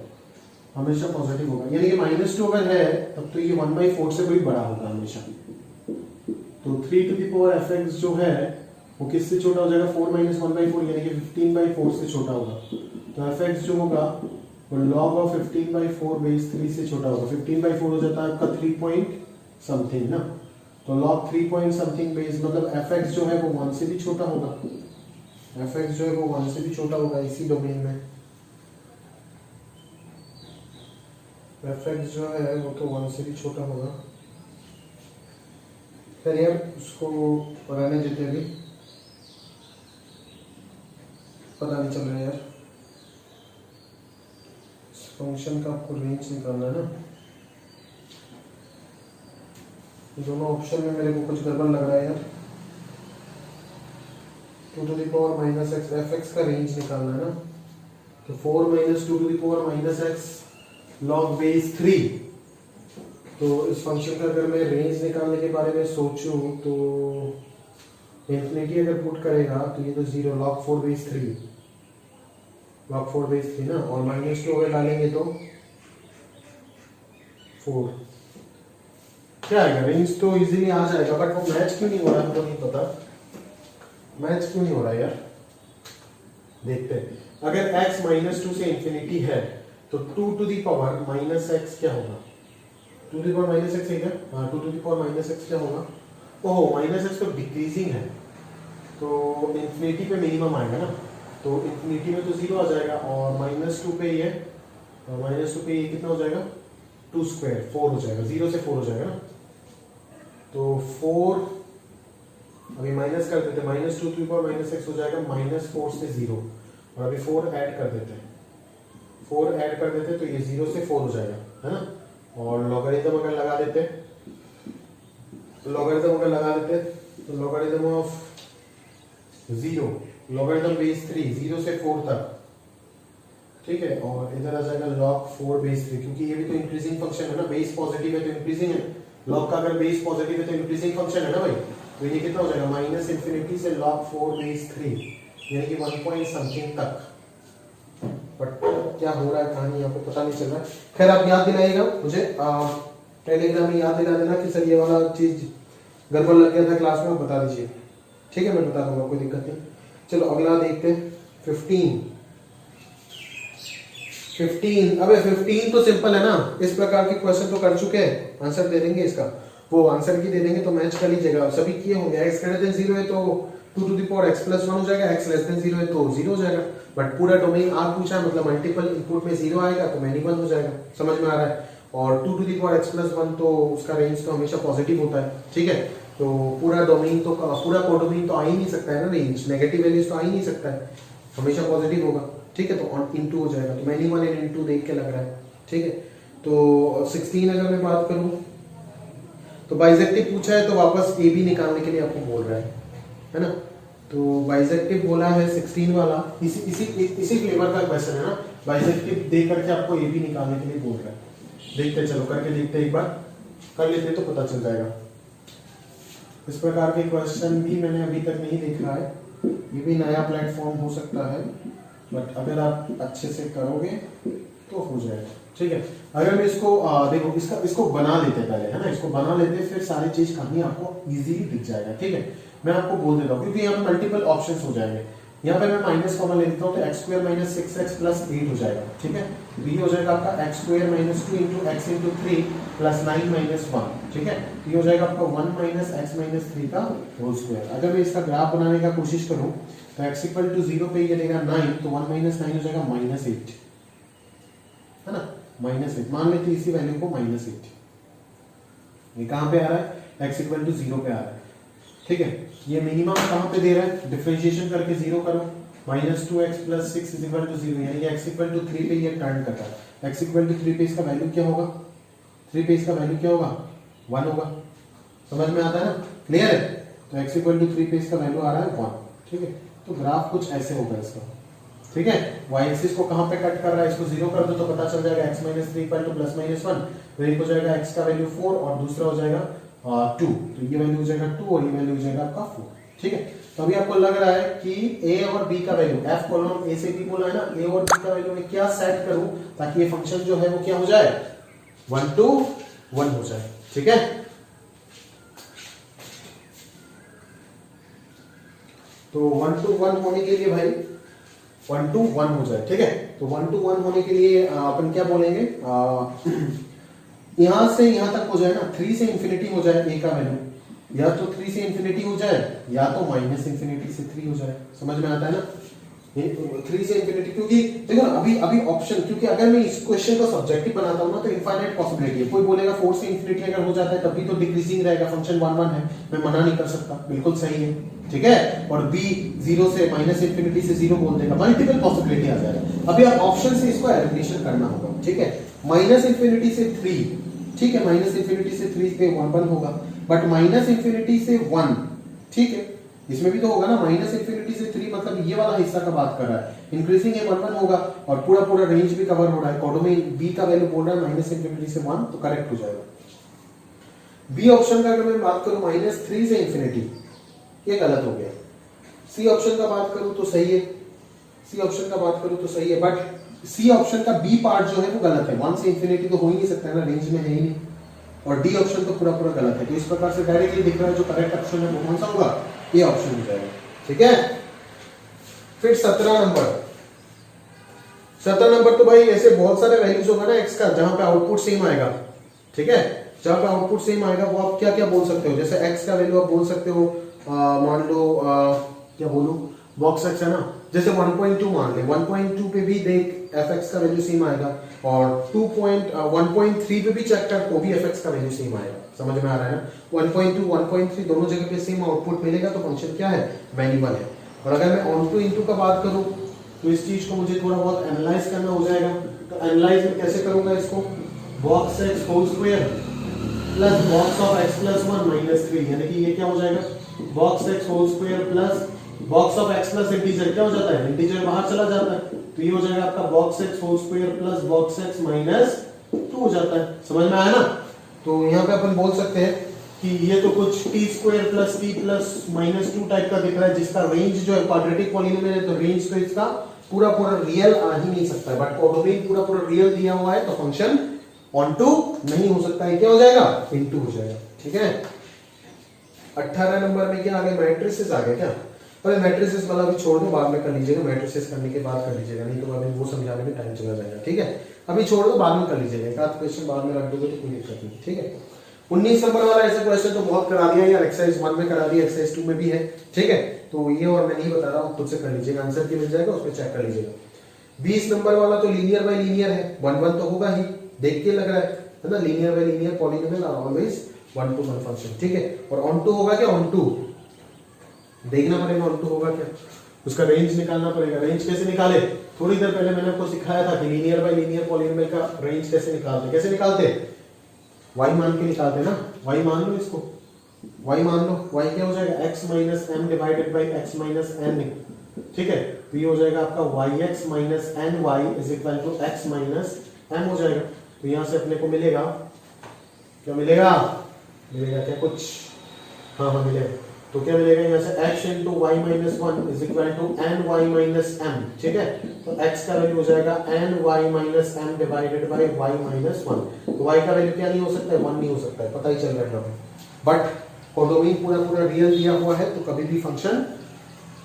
हमेशा पॉजिटिव होगा, यानी कि -2 अगर है तब तो ये 1/4 से भी बड़ा होगा हमेशा। तो 3 to the power fx जो है वो किससे छोटा हो जाएगा, 4 - 1/4, यानी कि 15/4 से छोटा होगा। तो fx जो होगा वो log of 15/4 बेस 3 से छोटा होगा। 15/4 हो जाता है आपका 3 पॉइंट समथिंग ना, तो log 3 पॉइंट समथिंग बेस मतलब fx जो है वो 1 से भी छोटा होगा, fx जो है वो 1 से भी छोटा होगा इसी डोमेन में, fx जो है वो तो 1 से भी छोटा होगा। फिर यार उसको बनाने देते अभी, पता नहीं चल रहा है यार, फंक्शन का आपको रेंज निकालना है ना। दोनों ऑप्शन में मेरे को कुछ गड़बड़ लग रहा है यार। 2 to the power -x, fx का रेंज निकालना है ना, तो 4 - 2 to the power -x log base 3। तो इस फंक्शन का अगर मैं रेंज निकालने के बारे में सोचूं तो इंफिनिटी अगर पुट करेगा तो ये तो 0 log 4 बेस 3, log 4 बेस 3 ना, और -2 अगर डालेंगे तो 4, क्या आएगा, रेंज तो इजीली आ जाएगा, बट वो मैच क्यों नहीं हो रहा है, तो नहीं पता मैच क्यों नहीं हो रहा है यार, देखते हैं। अगर x -2 से इंफिनिटी है तो 2 to the power -x क्या होगा, 2 to the power -x है क्या, हाँ 2 to the power -x क्या होगा, ओह -x तो डिक्रीजिंग है, तो इंफिनिटी पे मिनिमम आएगा ना, तो इंफिनिटी में तो 0 आ जाएगा, और -2 पे ये कितना हो जाएगा, 2 स्क्वायर 4 हो जाएगा, 0 से 4 हो जाएगा ना, तो 4 अभी माइनस कर देते, -2 to the power -x हो जाएगा -4 से 0, और अभी 4 ऐड कर देते हैं, 4 ऐड कर देते तो ये 0 से 4 हो जाएगा, है ना, और लॉगरिथम अगर लगा देते तो लॉगरिथम ऑफ 0, लॉगरिथम बेस 3 0 से 4 तक, ठीक है, और इधर आ जाएगा log 4 बेस 3, क्योंकि ये भी तो इंक्रीजिंग फंक्शन है ना, बेस पॉजिटिव है तो इंक्रीजिंग है, log का अगर बेस पॉजिटिव है तो इंक्रीजिंग फंक्शन है ना भाई, तो ये कितना हो जाएगा -इंफिनिटी से log 4 बेस 3, यानी कि 1 पॉइंट समथिंग तक, बट क्या हो रहा है कहाँ नहीं आपको पता नहीं चल रहा है। खैर आप याद दिलाइएगा मुझे, टेलीग्राम में याद दिला देना कि सर ये वाला चीज गड़बड़ लग गया था क्लास में, आप बता दीजिए, ठीक है, मैं बता दूंगा, कोई दिक्कत नहीं। चलो अगला देखते हैं 15। अबे 15 तो सिंपल है ना, इस प्रकार के क्वेश्चन तो कर चुके हैं, आंसर दे देंगे इसका, वो आंसर की दे देंगे तो मैच कर लीजिएगा, सभी किए होंगे। x ग्रेटर देन 0 है तो 2 to the power x plus 1 हो जाएगा, x लेस देन 0 है तो 0 हो जाएगा। बट पूरा डोमेन R पूछा है, मतलब मल्टीपल इनपुट में 0 आएगा तो मैनिबल हो जाएगा, समझ में आ रहा है। और 2 to the power x plus 1 तो उसका रेंज तो हमेशा पॉजिटिव होता है, ठीक है। तो पूरा डोमेन तो पूरा कोडोमेन तो आ ही नहीं सकता है ना, रेंज नेगेटिव वैल्यूज तो आ ही नहीं सकता है, हमेशा पॉजिटिव होगा, ठीक है। तो ऑन इनटू हो जाएगा, तो मैनिबल इन इनटू देख के लग रहा है, ठीक है। तो 16 अगर मैं बात करूं तो बाइसेक्टिव पूछा है तो वापस ए बी निकालने के लिए आपको बोल रहा है ना। तो बाइसेक्टिव बोला है 16 वाला, इसी फ्लेवर का क्वेश्चन है ना, बाइसेक्टिव दे करके आपको ए बी निकालने के लिए बोल रहा है। देखते चलो करके देखते, एक बार कर लेते तो पता चल जाएगा। इस प्रकार के क्वेश्चन भी मैंने अभी तक नहीं देखा है, ये भी नया प्लेटफॉर्म हो सकता है, बट अगर आप अच्छे से करोगे तो हो जाएगा, ठीक है। अगर मैं इसको देखो इसको बना लेते पहले, है ना, इसको बना लेते फिर सारी चीज कहानी आपको इजीली दिख जाएगा, ठीक है। मैं आपको बोल देता हूँ क्योंकि यहाँ पे मल्टीपल ऑप्शंस हो जाएंगे। यहाँ पे मैं माइनस कॉमन ले लेता हूँ तो x square minus 6x plus 8 हो जाएगा, ठीक है। तो ये हो जाएगा आपका x square minus 2 into x into 3 plus 9 minus 1, ठीक है। तो ये हो जाएगा आपका 1 माइनस एक्स माइनस 3 का होल स्क्वायर। अगर मैं इसका ग्राफ बनाने का कोशिश करूँ तो x इक्वल टू 0 पे ये देगा 9, तो 1 माइनस 9 हो जाएगा माइनस 8, है ना, माइनस 8 मान लेते इसी वैल्यू को माइनस 8। ये कहाँ पे आ रहा है, x इक्वल टू 0 पे आ रहा है, ठीक है। ये मिनिमम कहाँ पे दे रहा है, डिफरेंशिएशन करके 0 करो, minus 2x plus 6 is equal to 0, यानी कि x इक्वल टू 3 पे ये टर्न करता है। x इक्वल टू 3 पे इसका वैल्यू क्या होगा, 3 पे इसका वैल्यू क्या होगा, 1 होगा, समझ में आता है ना, क्लियर है। तो x इक्वल टू 3 पे इसका वैल्यू आ रहा है 1, ठीक है। तो ग्राफ कुछ ऐसे होगा इसका, ठीक है। y एक्सिस को कहां पे कट कर रहा है, इसको 0 कर दो तो पता चल जाएगा x minus 3 equal two plus minus 1, तो एक हो जाएगा x का वैल्यू 4 और दूसरा हो जाएगा 2, तो ये वैल्यू हो जाएगा 2 और ये वैल्यू हो जाएगा आपका 4, ठीक है। तो अभी आपको लग रहा है कि a और b का वैल्यू, f कॉलम a से b बोला है ना, a और b का वैल्यू मैं क्या सेट करूं ताकि ये फंक्शन जो है वो क्या हो जाए, 1 to 1 हो जाए, ठीक है। तो 1 to 1 होने के लिए भाई 1 to 1 हो जाए, ठीक है। तो 1 to 1 होने के लिए अपन क्या बोलेंगे, यहां से यहां तक हो जाए ना, 3 से इंफिनिटी हो जाए a का वैल्यू, या तो 3 से इंफिनिटी हो जाए या तो माइनस इंफिनिटी से 3 हो जाए, समझ में आता है ना। 3 से इंफिनिटी, क्योंकि देखो ना अभी ऑप्शन, क्योंकि अगर मैं इस क्वेश्चन को सब्जेक्टिव बनाता हूं ना तो इनफाइनाइट पॉसिबिलिटी है। कोई बोलेगा 4 से इंफिनिटी अगर हो जाता है तब भी तो डिक्रीजिंग रहेगा, फंक्शन 1 1 है, मैं मना नहीं कर सकता, बिल्कुल सही है, ठीक है। और b 0 से माइनस इंफिनिटी से 0 बोल देगा, मल्टीपल पॉसिबिलिटी आ जाएगा। अभी आप ऑप्शन से इसको एलिमिनेशन करना होगा, ठीक है। माइनस इंफिनिटी से 3, ठीक है, माइनस इंफिनिटी से 3 पे 1 1 होगा, बट माइनस इंफिनिटी से 1, ठीक है, इसमें भी तो होगा ना, माइनस इंफिनिटी से 3 मतलब ये वाला हिस्सा का बात कर रहा है, इंक्रीजिंग है 1 1 होगा और पूरा रेंज भी कवर हो रहा है। कोडोमेन b का वैल्यू बोल रहा है माइनस इंफिनिटी से 1, तो करेक्ट हो जाएगा। बी ऑप्शन का अगर मैं बात करूं माइनस 3 से इंफिनिटी, ये गलत हो गया। सी ऑप्शन का बात करूं तो सही है, सी ऑप्शन का बात करूं तो सही है, बट सी ऑप्शन का बी पार्ट जो है वो गलत है, 1 से इंफिनिटी तो हो ही नहीं सकता है ना, रेंज में है ही नहीं, और डी ऑप्शन तो पूरा गलत है। तो इस प्रकार से डायरेक्टली दिख रहा है जो करेक्ट ऑप्शन है वो कौन सा होगा, ये ऑप्शन हो जाएगा, ठीक है। फिर 17 नंबर तो भाई ऐसे बहुत सारे वैल्यूज होगा ना x का जहां पे आउटपुट सेम आएगा, ठीक है, जहां पे आउटपुट सेम आएगा वो आप क्या क्या बोल सकते हो, जैसे x का वैल्यू आप बोल सकते हो, मान लो क्या बोलूं, बॉक्स x है ना, जैसे 1.2 मान ले, 1.2 पे भी देख fx का वैल्यू सेम आएगा, और 1.3 पे भी चेक कर तो भी fx का वैल्यू सेम आएगा, समझ में आ रहा है ना। 1.2 1.3 दोनों जगह पे सेम आउटपुट मिलेगा तो फंक्शन क्या है, मैनिबल है। और अगर मैं ऑन टू इनटू का बात करूं तो इस चीज को मुझे थोड़ा बहुत एनालाइज करना हो जाएगा, तो एनालाइज में कैसे करूंगा इसको, box x whole square plus box of x plus 1 minus 3, यानी कि ये क्या हो जाएगा, box x whole square plus box of x plus integer, क्या हो जाता है, इंटीजर बाहर चला जाता है, तो ये हो जाएगा आपका box x whole square plus box x minus 2 हो जाता है, समझ में आया ना। तो यहाँ पे अपन बोल सकते हैं कि ये तो कुछ t square plus t plus minus 2 type का दिख रहा है, जिसका रेंज जो है क्वाड्रेटिक पॉलिनोमियल है तो रेंज तो इसका पूरा पूरा रियल आ ही नहीं सकता है, बट कोडोमेन पूरा पूरा रियल दिया हुआ है तो फंक्शन ऑन टू नहीं हो सकता है, क्या हो जाएगा, इनटू हो जाएगा। ठीक है, 18 नंबर में क्या आ गया, मैट्रिसेस आ गया क्या। अरे मैट्रिसेस वाला अभी छोड़ दो, बाद में कर लीजिएगा, मैट्रिसेस करने के बाद कर लीजिएगा, नहीं तो अभी वो समझाने में टाइम चला जाएगा। ठीक है, अभी छोड़ दो, बाद में कर लीजिएगा, एक आध क्वेश्चन बाद में रख दोगे तो कोई दिक्कत नहीं। ठीक है, 19 नंबर वाला ऐसा क्वेश्चन तो बहुत करा दिया यार, एक्सरसाइज 1 में करा दिया, एक्सरसाइज 2 में भी है। ठीक है, तो ये और मैं नहीं बता रहा हूँ, खुद से कर लीजिएगा, आंसर की मिल जाएगा, उसमें चेक कर लीजिएगा। 20 नंबर वाला तो लीनियर बाय लीनियर है, 1 1 तो होगा ही, देख के लग रहा है ना, linear by linear polynomial are always 1 to 1 function. ठीक है, और ऑन टू होगा क्या, ऑन टू देखना पड़ेगा, ऑन टू होगा क्या, उसका रेंज निकालना पड़ेगा। रेंज कैसे निकाले, थोड़ी देर पहले मैंने आपको सिखाया था कि लीनियर बाय लीनियर पॉलिनोमियल का रेंज कैसे निकालते, कैसे निकालते, y मान के निकालते ना, y मान लो इसको, y मान लो, y क्या हो जाएगा, x minus m divided by x minus n। ठीक है, तो ये हो जाएगा आपका yx minus ny is equal to x minus m हो जाएगा। तो यहां से अपने को मिलेगा क्या, मिलेगा क्या कुछ, हाँ मिलेगा, तो क्या मिलेगा यहाँ से x into Y minus 1 is equal to N Y minus M. ठीक है, तो x का वैल्यू हो जाएगा N Y minus M divided by Y minus 1। तो y का वैल्यू क्या नहीं हो सकता है, 1 नहीं हो सकता है, पता ही चल रहा है। बट कोडोमेन पूरा पूरा रियल दिया हुआ है, तो कभी भी फंक्शन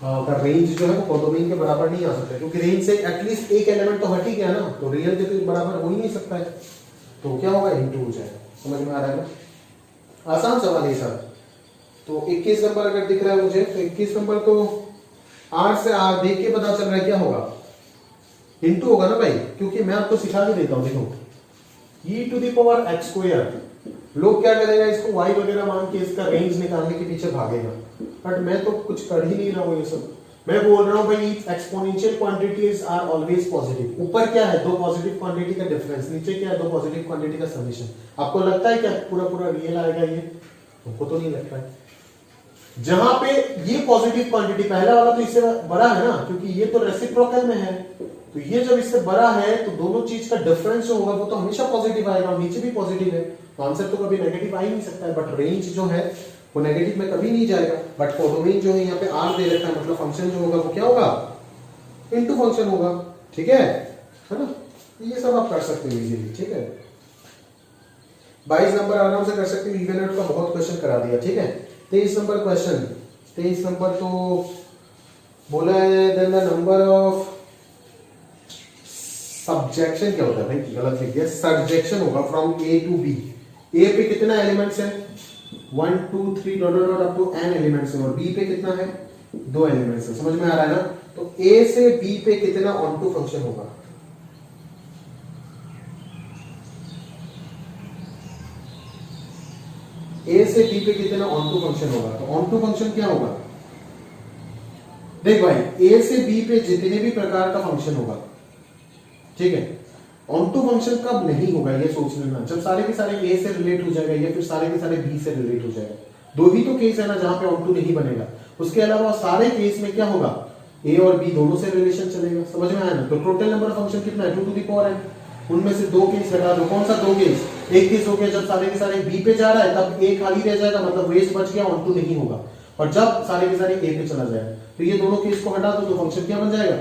का रेंज जो है वो कोडोमेन के बराबर नहीं आ सकता, क्योंकि रेंज से एटलीस्ट एक एलिमेंट तो हट ही गया ना, तो रियल के तो बराबर हो ही नहीं सकता है, तो क्या होगा, इनटू हो जाएगा। समझ में आ रहा है ना, आसान सवाल है सर। तो 21 नंबर अगर दिख रहा है मुझे, तो 21 नंबर तो आर से आर देख के पता चल रहा है क्या होगा, इनटू होगा ना भाई, क्योंकि मैं आपको सिखा के देता हूं, देखो e to the power x square, लोग क्या करेगा, इसको y वगैरह मान के इसका रेंज निकालने के पीछे भागेगा, बट मैं तो कुछ कर ही नहीं रहा हूं ये सब। मैं बोल रहा हूं भाई exponential quantities are always positive. ऊपर क्या है, दो पॉजिटिव क्वांटिटी का डिफरेंस, नीचे क्या है, दो पॉजिटिव क्वांटिटी का समेशन। आपको लगता है क्या पूरा पूरा रियल आएगा ये, हमको तो नहीं लगता है। जहां पे ये पॉजिटिव क्वांटिटी, पहला वाला तो इससे बड़ा है ना, क्योंकि ये तो रेसिप्रोकल में है, तो ये जब इससे बड़ा है तो दोनों चीज का डिफरेंस जो होगा वो तो हमेशा पॉजिटिव आएगा, और नीचे भी पॉजिटिव है, तो आंसर तो कभी नेगेटिव आ ही नहीं सकता है। बट रेंज जो है वो नेगेटिव में कभी नहीं जाएगा। बट कोडोमेन जो है यहाँ पे आर दे रखा है, मतलब फंक्शन जो होगा वो क्या होगा, इनटू फंक्शन होगा। ठीक है ना, ये सब आप कर सकते हो इजीली। ठीक है, 22 नंबर आराम से कर सकते हो, इवन आउट का बहुत क्वेश्चन करा दिया। ठीक है, 23 नंबर क्वेश्चन, 23 नंबर तो बोला है then the number of subjection, क्या होता है भाई, गलत लिख दिया, सब्जेक्शन होगा from A to B. A पे कितना एलिमेंट्स है, 1 2 3 dot dot up to n elements है, और बी पे कितना है, 2 एलिमेंट्स है। समझ में आ रहा है ना, तो ए से बी पे कितना ऑन टू फंक्शन होगा, ए से बी पे कितना ऑन टू फंक्शन होगा, तो ऑन टू फंक्शन क्या होगा, देख भाई ए से बी पे जितने भी प्रकार का फंक्शन होगा, ठीक है, ऑन टू फंक्शन कब नहीं होगा ये सोच लेना, जब सारे के सारे ए से रिलेट हो जाएगा या फिर सारे के सारे बी से रिलेट हो जाएगा। दो ही तो केस है ना जहां पे ऑन टू नहीं बनेगा, उसके अलावा सारे केस में क्या होगा, ए और बी दोनों से रिलेशन चलेगा। समझ में आया ना, तो टोटल नंबर ऑफ फंक्शन कितना है, 2 टू द पावर n, उनमें से दो केस हटा दो। कौन सा दो केस, एक केस हो गया जब सारे के सारे बी पे जा रहा है तब ए खाली रह जाएगा, मतलब वेस्ट बच गया, ऑन टू नहीं होगा, और जब सारे के सारे ए पे चला जाएगा तो ये दोनों केस को हटा दो तो फंक्शन क्या बन जाएगा,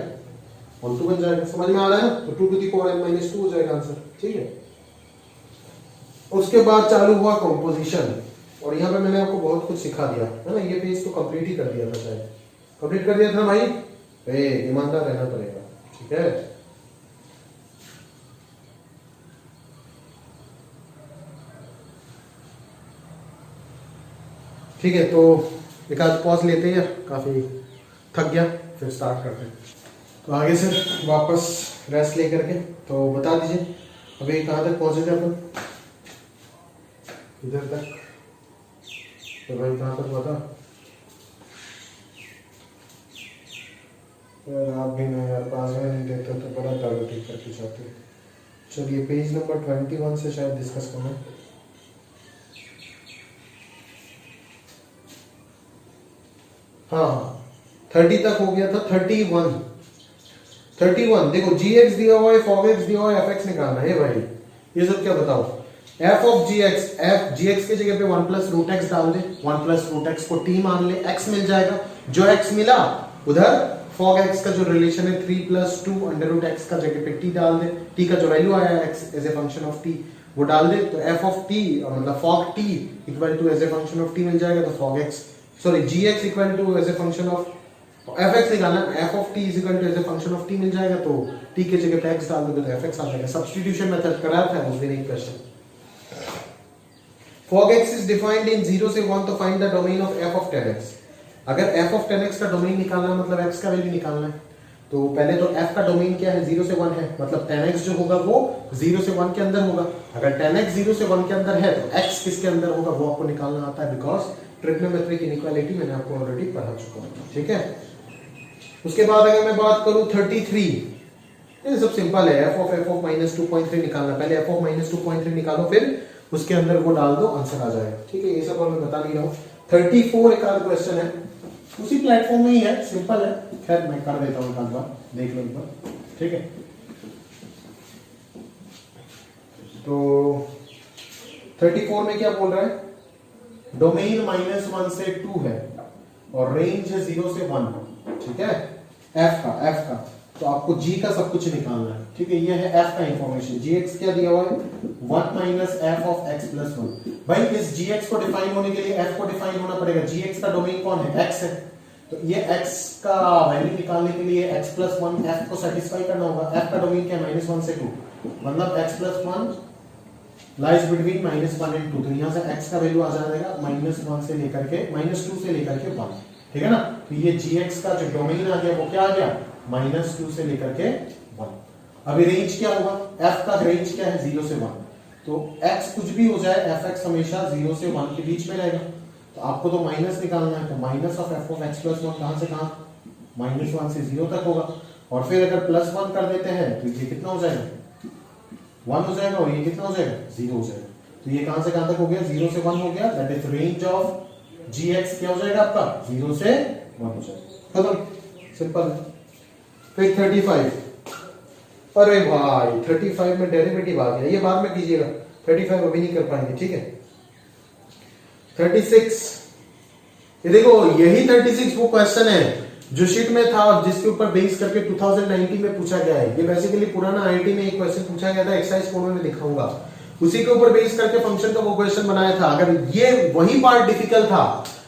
ऑन टू बन जाएगा। समझ में आ रहा है ना, तो 2 to the power n minus 2 हो जाएगा आंसर। ठीक है, उसके बाद चालू हुआ कंपोजिशन, और यहाँ पे मैंने आपको बहुत कुछ सिखा दिया है ना, ये पेज तो कंप्लीट ही कर दिया था, शायद कंप्लीट कर दिया था भाई, ईमानदार रहना पड़ेगा। ठीक है, ठीक है, तो एक आध पॉज लेते हैं, काफी थक गया, फिर स्टार्ट करते हैं। तो आगे से वापस रेस्ट लेकर के, तो बता दीजिए अभी कहाँ तक पहुंचे थे अपन, इधर तक, तो भाई कहाँ तक बता यार, आप भी ना यार पास में नहीं देते तो बड़ा दारू ठीक करके चाहते। चलिए पेज नंबर 21 से शायद डिस्कस करना। हाँ 30 तक हो गया था, 31 देखो, gx दिया हुआ है, fog दिया हुआ है, fx निकालना है भाई, ये सब क्या बताओ, f of gx, f gx के जगह पे 1 प्लस रूट एक्स डाल दे, 1 प्लस रूट एक्स को t मान ले, x मिल जाएगा, जो x मिला उधर फॉग एक्स का जो रिलेशन है 3 + 2 अंडर एक्स का जगह पे टी डाल दे, टी का जो वैल्यू आया है x as a function of t वो डाल दे, तो एफ ऑफ टी मतलब fog t equal to as a function of t मिल जाएगा। तो fog x sorry g x equal to as a function of f x निकालना, f of t is equal to as a function of t मिल जाएगा। तो T के जगह पे एक्स डाल दोगे तो एफ एक्स आ जाएगा। सब्स्टिट्यूशन मेथड कराया था उस दिन एक question. fog x is defined in 0 से 1 तो find the domain of f of 10x। अगर f of 10x का डोमेन निकालना है मतलब x का वैल्यू निकालना है, तो पहले तो f का डोमेन क्या है 0 से 1 है, मतलब 10x जो होगा वो 0 से 1 के अंदर होगा। अगर 10x 0 से 1 के अंदर है तो x किसके अंदर होगा वो आपको निकालना आता है, बिकॉज ट्रिग्नोमेट्रिक इनइक्वालिटी मैंने आपको ऑलरेडी पढ़ा चुका हूं। ठीक है, उसके बाद अगर मैं बात करूं 33, ये सब सिंपल है। f of -2.3 निकालना, पहले f of -2.3 निकालो फिर उसके अंदर वो डाल दो, आंसर आ जाएगा। ठीक है, ये सब और मैं बता नहीं रहा हूँ। 34 एक आध क्वेश्चन है, उसी प्लेटफॉर्म में ही है, सिंपल है। खैर मैं कर देता हूँ, एक आध बार देख लो एक बार। ठीक है, तो 34 में क्या बोल रहा है, डोमेन -1 से 2 है और रेंज है 0 से 1। ठीक है, f का तो आपको g का सब कुछ निकालना है। ठीक है, ये है f का इंफॉर्मेशन। gx क्या दिया हुआ है 1 - f of x + 1। भाई इस gx को डिफाइन होने के लिए f को डिफाइन होना पड़ेगा। gx का डोमेन कौन है, x है, तो ये x का वैल्यू निकालने के लिए x + 1 f को सेटिस्फाई करना होगा। f का डोमेन क्या है -1 से 2, मतलब x + 1 लाइज बिटवीन -1 और 2। तो यहां से x का वैल्यू आ जाएगा -1 से लेकर के -2 से लेकर के 1। ठीक है ना, तो ये gx का जो डोमेन आ गया वो क्या आ गया -2 से लेकर के 1। अभी रेंज क्या होगा, f का रेंज क्या है 0 से 1, तो x कुछ भी हो जाए fx हमेशा 0 से 1 के बीच में रहेगा। तो आपको तो माइनस निकालना है, तो minus of f of x + 1 कहां से कहां -1 से 0 तक होगा। और फिर अगर +1 कर देते हैं तो ये कितना हो जाएगा 1 हो जाएगा, और ये कितना हो जाएगा 0 हो जाएगा। तो ये कहां से कहां तक हो गया 0 से 1 हो गया, that is range of gx क्या हो जाएगा आपका 0 से 1 हो जाएगा। खत्म, सिंपल। फिर 35, अरे भाई 35 में डेरिवेटिव आ गया, ये बाद में कीजिएगा, 35 अभी नहीं कर पाएंगे। ठीक है, 36, ये देखो यही 36 वो क्वेश्चन है जो शीट में था और जिसके ऊपर बेस करके 2019 में पूछा गया है। ये बेसिकली पुराना आईआईटी में एक क्वेश्चन पूछा गया था, एक्सरसाइज 4 में दिखाऊंगा, उसी के ऊपर बेस करके फंक्शन का वो क्वेश्चन बनाया था। अगर ये वही पार्ट डिफिकल्ट था,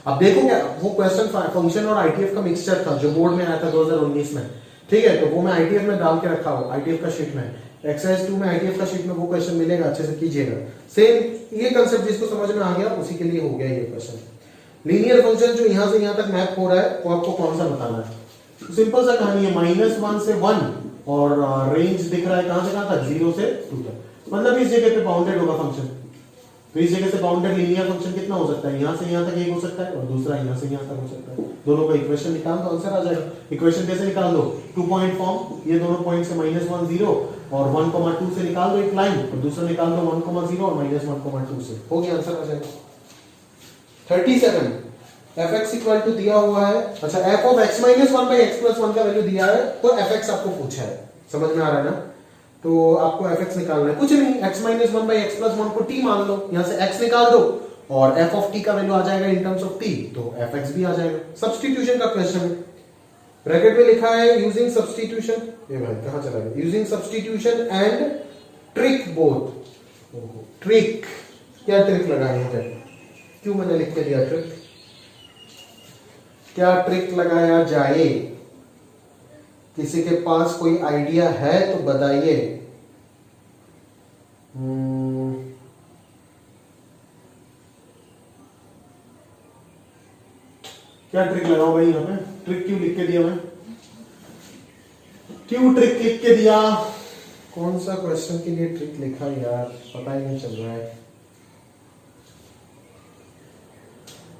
अब देखोगे वो क्वेश्चन फंक्शन और आईटीएफ का मिक्सचर था जो बोर्ड में आया था 2019 में। ठीक है, तो वो मैं आईटीएफ में डाल के रखा हूं, आईटीएफ का शीट में, एक्सरसाइज 2 में आईटीएफ का शीट में वो क्वेश्चन मिलेगा, अच्छे से कीजिएगा। सेम ये कांसेप्ट जिसको समझ में आ गया उसी के लिए हो गया ये क्वेश्चन। लीनियर फंक्शन जो यहां से यहां तक मैप हो रहा है वो आपको कौन सा बताना है, तो सिंपल सा कहानी है, -1 से 1 और रेंज दिख रहा है कहां से कहां तक 0 से 2 तक, मतलब इस जगह पे बाउंडेड होगा फंक्शन। तो इस जगह से बाउंडेड लीनियर फंक्शन कितना हो सकता है, यहां से यहां तक एक हो सकता है और दूसरा यहां से यहां तक हो सकता है। दोनों का इक्वेशन निकाल दो, आंसर आ जाएगा। इक्वेशन कैसे निकाल दो, 2 पॉइंट फॉर्म, ये दोनों पॉइंट से -1 0 और 1, 2 से निकाल दो एक लाइन, और दूसरा निकाल दो 1, 0 और -1, 2 से, हो गया, आंसर आ जाएगा। 37, fx इक्वल टू दिया हुआ है, अच्छा f of x - 1 by x + 1 का वैल्यू दिया है, तो fx आपको पूछा है, समझ में आ रहा है ना। तो आपको fx निकालना है, कुछ नहीं, x - 1 by x + 1 को t मान लो, यहां से x निकाल दो और f of t का वैल्यू आ जाएगा इन टर्म्स ऑफ t, तो fx भी आ जाएगा। सब्स्टिट्यूशन का क्वेश्चन है, ब्रैकेट में लिखा है यूजिंग सब्स्टिट्यूशन, ये भाई कहां चला गया, using substitution and trick both. Trick, क्या ट्रिक लगानी है, क्यों मैंने लिख के दिया ट्रिक, क्या ट्रिक लगाया जाए, किसी के पास कोई आइडिया है तो बताइए। क्या ट्रिक लगाऊं भाई, यहाँ पे ट्रिक क्यों लिख के दिया, मैं क्यों ट्रिक लिख के दिया, कौन सा क्वेश्चन के लिए ट्रिक लिखा यार, पता ही नहीं चल रहा है।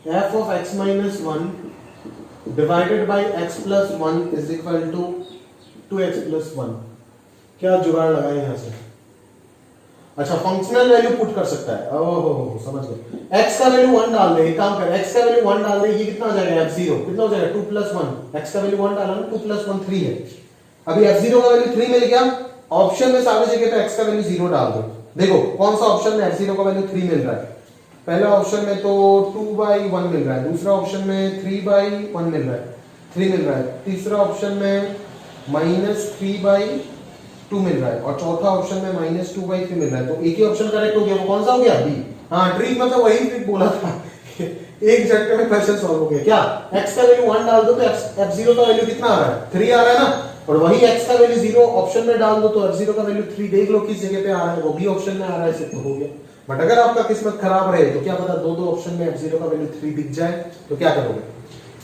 f of x - 1 divided by x + 1 is equal to 2x + 1, क्या जुगाड़ लगाए यहां से, अच्छा फंक्शनल वैल्यू पुट कर सकता है, ओहो समझ गए, x का वैल्यू 1 डाल दे, एक काम कर, x का वैल्यू 1 डाल दे, ये कितना हो जाएगा f0, कितना हो जाएगा 2 + 1, x का वैल्यू 1 डाला ना, 2 + 1 3 है, अभी f0 का वैल्यू 3 मिल गया, ऑप्शन में सारी जगह पे x का वैल्यू 0 डाल दो, देखो कौन सा ऑप्शन में f0 का वैल्यू 3 मिल रहा है, पहला ऑप्शन में तो 2/1 मिल रहा है, दूसरा ऑप्शन में 3/1 मिल रहा है, 3 मिल रहा है, तीसरा ऑप्शन में -3/2 मिल रहा है और चौथा ऑप्शन में -2/3 मिल रहा है। तो एक ही ऑप्शन करेक्ट हो गया, वो कौन सा हो गया? बी। हाँ, ट्रिक मतलब वही ट्रिक बोला था एक झटके में क्वेश्चन सॉल्व हो गया। क्या x का वैल्यू 1 डाल दो तो f0 का वैल्यू कितना आ रहा है? 3 आ रहा है ना, और वही x का वैल्यू 0 ऑप्शन में डाल दो तो f0 का वैल्यू 3 देख लो किस जगह पे आ रहा है, वो भी ऑप्शन में आ रहा है, सिर्फ हो गया। बट अगर आपका किस्मत खराब रहे तो क्या पता दो ऑप्शन में f0 का वैल्यू 3 दिख जाए, तो क्या करोगे?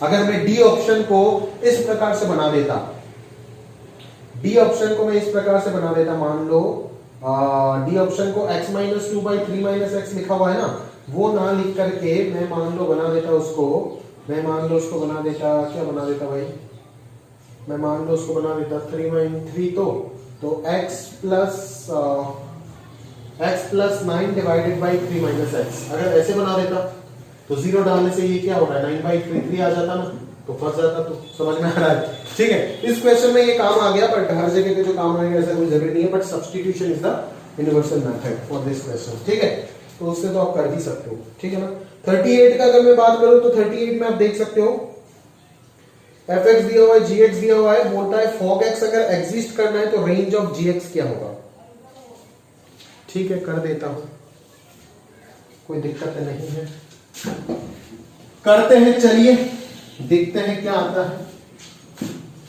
अगर मैं डी ऑप्शन को इस प्रकार से बना देता, डी ऑप्शन को मैं इस प्रकार से बना देता, मान लो डी ऑप्शन को x - 2/3 - x लिखा हुआ है ना, वो ना लिख करके मैं मान लो बना देता उसको, मैं मान लो उसको बना देता, क्या बना देता भाई, मैं मान लो उसको बना देता 3 तो x plus 9 divided by 3 - x। अगर ऐसे बना देता तो 0 डालने से ये क्या हो रहा है, 9/3 3 आ जाता ना, तो फंस जाता। तो समझ में आ रहा है? ठीक है, इस क्वेश्चन में ये काम आ गया, बट हर जगह पे जो काम आएगा ऐसा कोई जरूरी नहीं है, but substitution is the universal method for this question. ठीक है, तो उससे तो आप कर ही सकते हो। ठीक है ना। 38 का अगर मैं बात करूं तो 38 में आप देख सकते हो fx दिया हुआ है, gx दिया हुआ है, बोलता है fog x अगर एग्जिस्ट करना है तो रेंज ऑफ gx क्या होगा। ठीक है, कर देता हूं, कोई दिक्कत नहीं है, करते हैं, चलिए देखते हैं क्या आता है।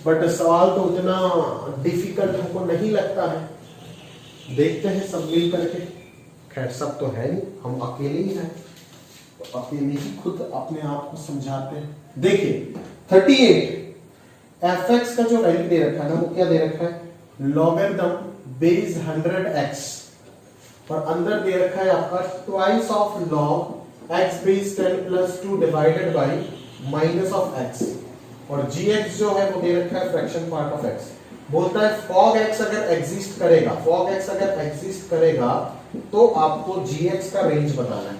बट सवाल तो उतना डिफिकल्ट हमको नहीं लगता है, देखते हैं सब मिल करके। खैर सब तो है नहीं, हम अकेले ही हैं, तो अकेले ही खुद अपने आप को समझाते हैं। देखिए 38 fx का जो वैल्यू दे रखा है ना, वो क्या दे रखा है, लॉगरिथम बेस 100x, और अंदर दे रखा है आपका twice of log x base 10 plus 2 divided by minus of x, और gx जो है वो दे रखा है फ्रैक्शन पार्ट ऑफ x। बोलता है fog x अगर एग्जिस्ट करेगा, fog x अगर एग्जिस्ट करेगा तो आपको gx का रेंज बताना है।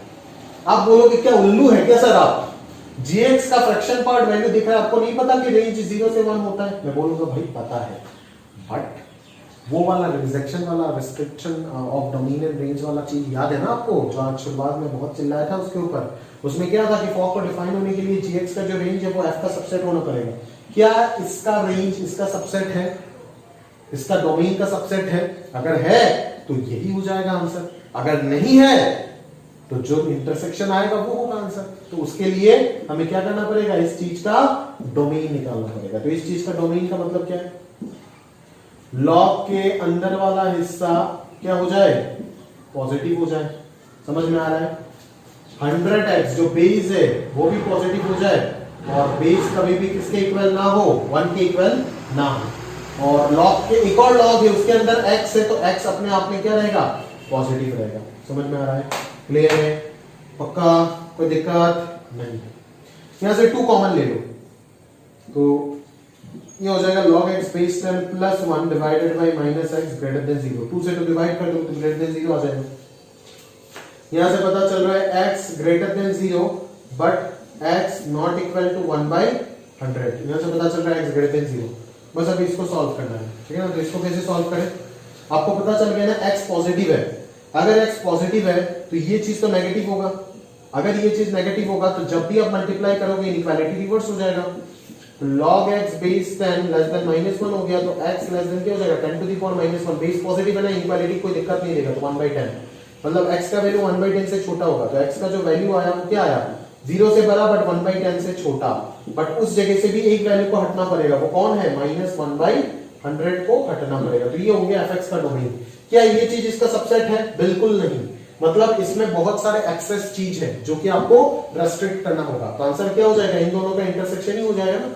आप बोलोगे क्या उल्लू है क्या सर आप, gx का फ्रैक्शन पार्ट वैल्यू दिख रहा है, आपको नहीं पता कि रेंज 0 से 1 होता है। मैं बोलूंगा भाई पता है, बट वो वाला रिजेक्शन वाला restriction of domain and range वाला चीज याद है ना आपको, जो आज शुरुआत में बहुत चिल्लाया था उसके ऊपर। उसमें क्या था कि फॉग को डिफाइन होने के लिए gx का जो रेंज है वो f का सबसेट होना पड़ेगा। क्या इसका रेंज इसका सबसेट है, इसका डोमेन का सबसेट है? अगर है तो यही हो जाएगा आंसर, अगर नहीं है तो जो इंटरसेक्शन आएगा वो होगा आंसर। तो उसके लिए हमें क्या करना पड़ेगा, इस चीज का डोमेन निकालना पड़ेगा। तो इस चीज का डोमेन का मतलब क्या है, लॉग के अंदर वाला हिस्सा क्या हो जाए, पॉजिटिव हो जाए। समझ में आ रहा है? 100x जो बेस है वो भी पॉजिटिव हो जाए, और बेस कभी भी किसके इक्वल ना हो, 1 के इक्वल ना हो। और लॉग के एक और लॉग है उसके अंदर x है, तो x अपने आप में क्या रहेगा, पॉजिटिव रहेगा। समझ में आ रहा है? क्लियर है? पक्का? कोई दिक्कत नहीं है। यहां से 2 कॉमन ले लो तो ये हो जाएगा log x base 10 plus 1 divided by minus x greater than 0। 2 से तो डिवाइड कर दो तो ग्रेटर देन 0 आ जाएगा। यहां से पता चल रहा है x greater than 0 but x not equal to 1/100। यहां से पता चल रहा है x ग्रेटर देन 0। बस अभी इसको सॉल्व करना है, ठीक है ना। तो इसको कैसे सॉल्व करें, आपको पता चल गया ना x पॉजिटिव है। अगर x पॉजिटिव है तो ये चीज तो नेगेटिव होगा, अगर ये चीज नेगेटिव होगा तो जब भी आप मल्टीप्लाई करोगे इनइक्वालिटी रिवर्स हो जाएगा। log x base 10 less than -1 हो गया तो x लेस देन क्या हो जाएगा, 10 to the power -1। Base positive है ना, इनइक्वालिटी कोई दिक्कत नहीं देगा, तो 1/10 मतलब x का वैल्यू 1/10 से छोटा होगा। तो x का जो वैल्यू आया वो क्या आया, 0 से बड़ा बट 1/10 से छोटा। बट उस जगह से भी एक वैल्यू को हटना पड़ेगा, वो कौन है, -1/100 को हटना पड़ेगा। तो ये हो गया fx का डोमेन। क्या ये चीज इसका सबसेट है, बिल्कुल नहीं। मतलब इसमें बहुत सारे एक्सेस चीज है जो कि आपको रेस्ट्रिक्ट करना होगा। तो आंसर क्या हो जाएगा, इन दोनों का इंटरसेक्शन ही हो जाएगा ना।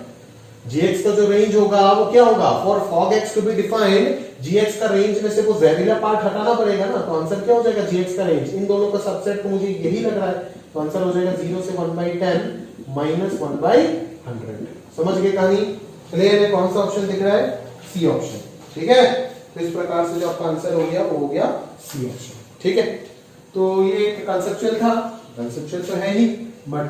gx का जो रेंज होगा वो क्या होगा, for fog x to be defined gx का रेंज में से वो वेरिएबल पार्ट हटाना पड़ेगा ना। तो आंसर क्या हो जाएगा, gx का रेंज। इन दोनों का सबसेट तो मुझे यही लग रहा है, तो आंसर हो जाएगा 0 से 1/10 -1/100। समझ गए कहानी? क्लियर है? कौन सा ऑप्शन दिख रहा है, सी ऑप्शन। ठीक है, तो इस प्रकार से जो आपका आंसर हो गया वो हो गया सी ऑप्शन। ठीक है, तो ये एक कंसेप्चुअल था, कंसेप्चुअल तो है ही, बट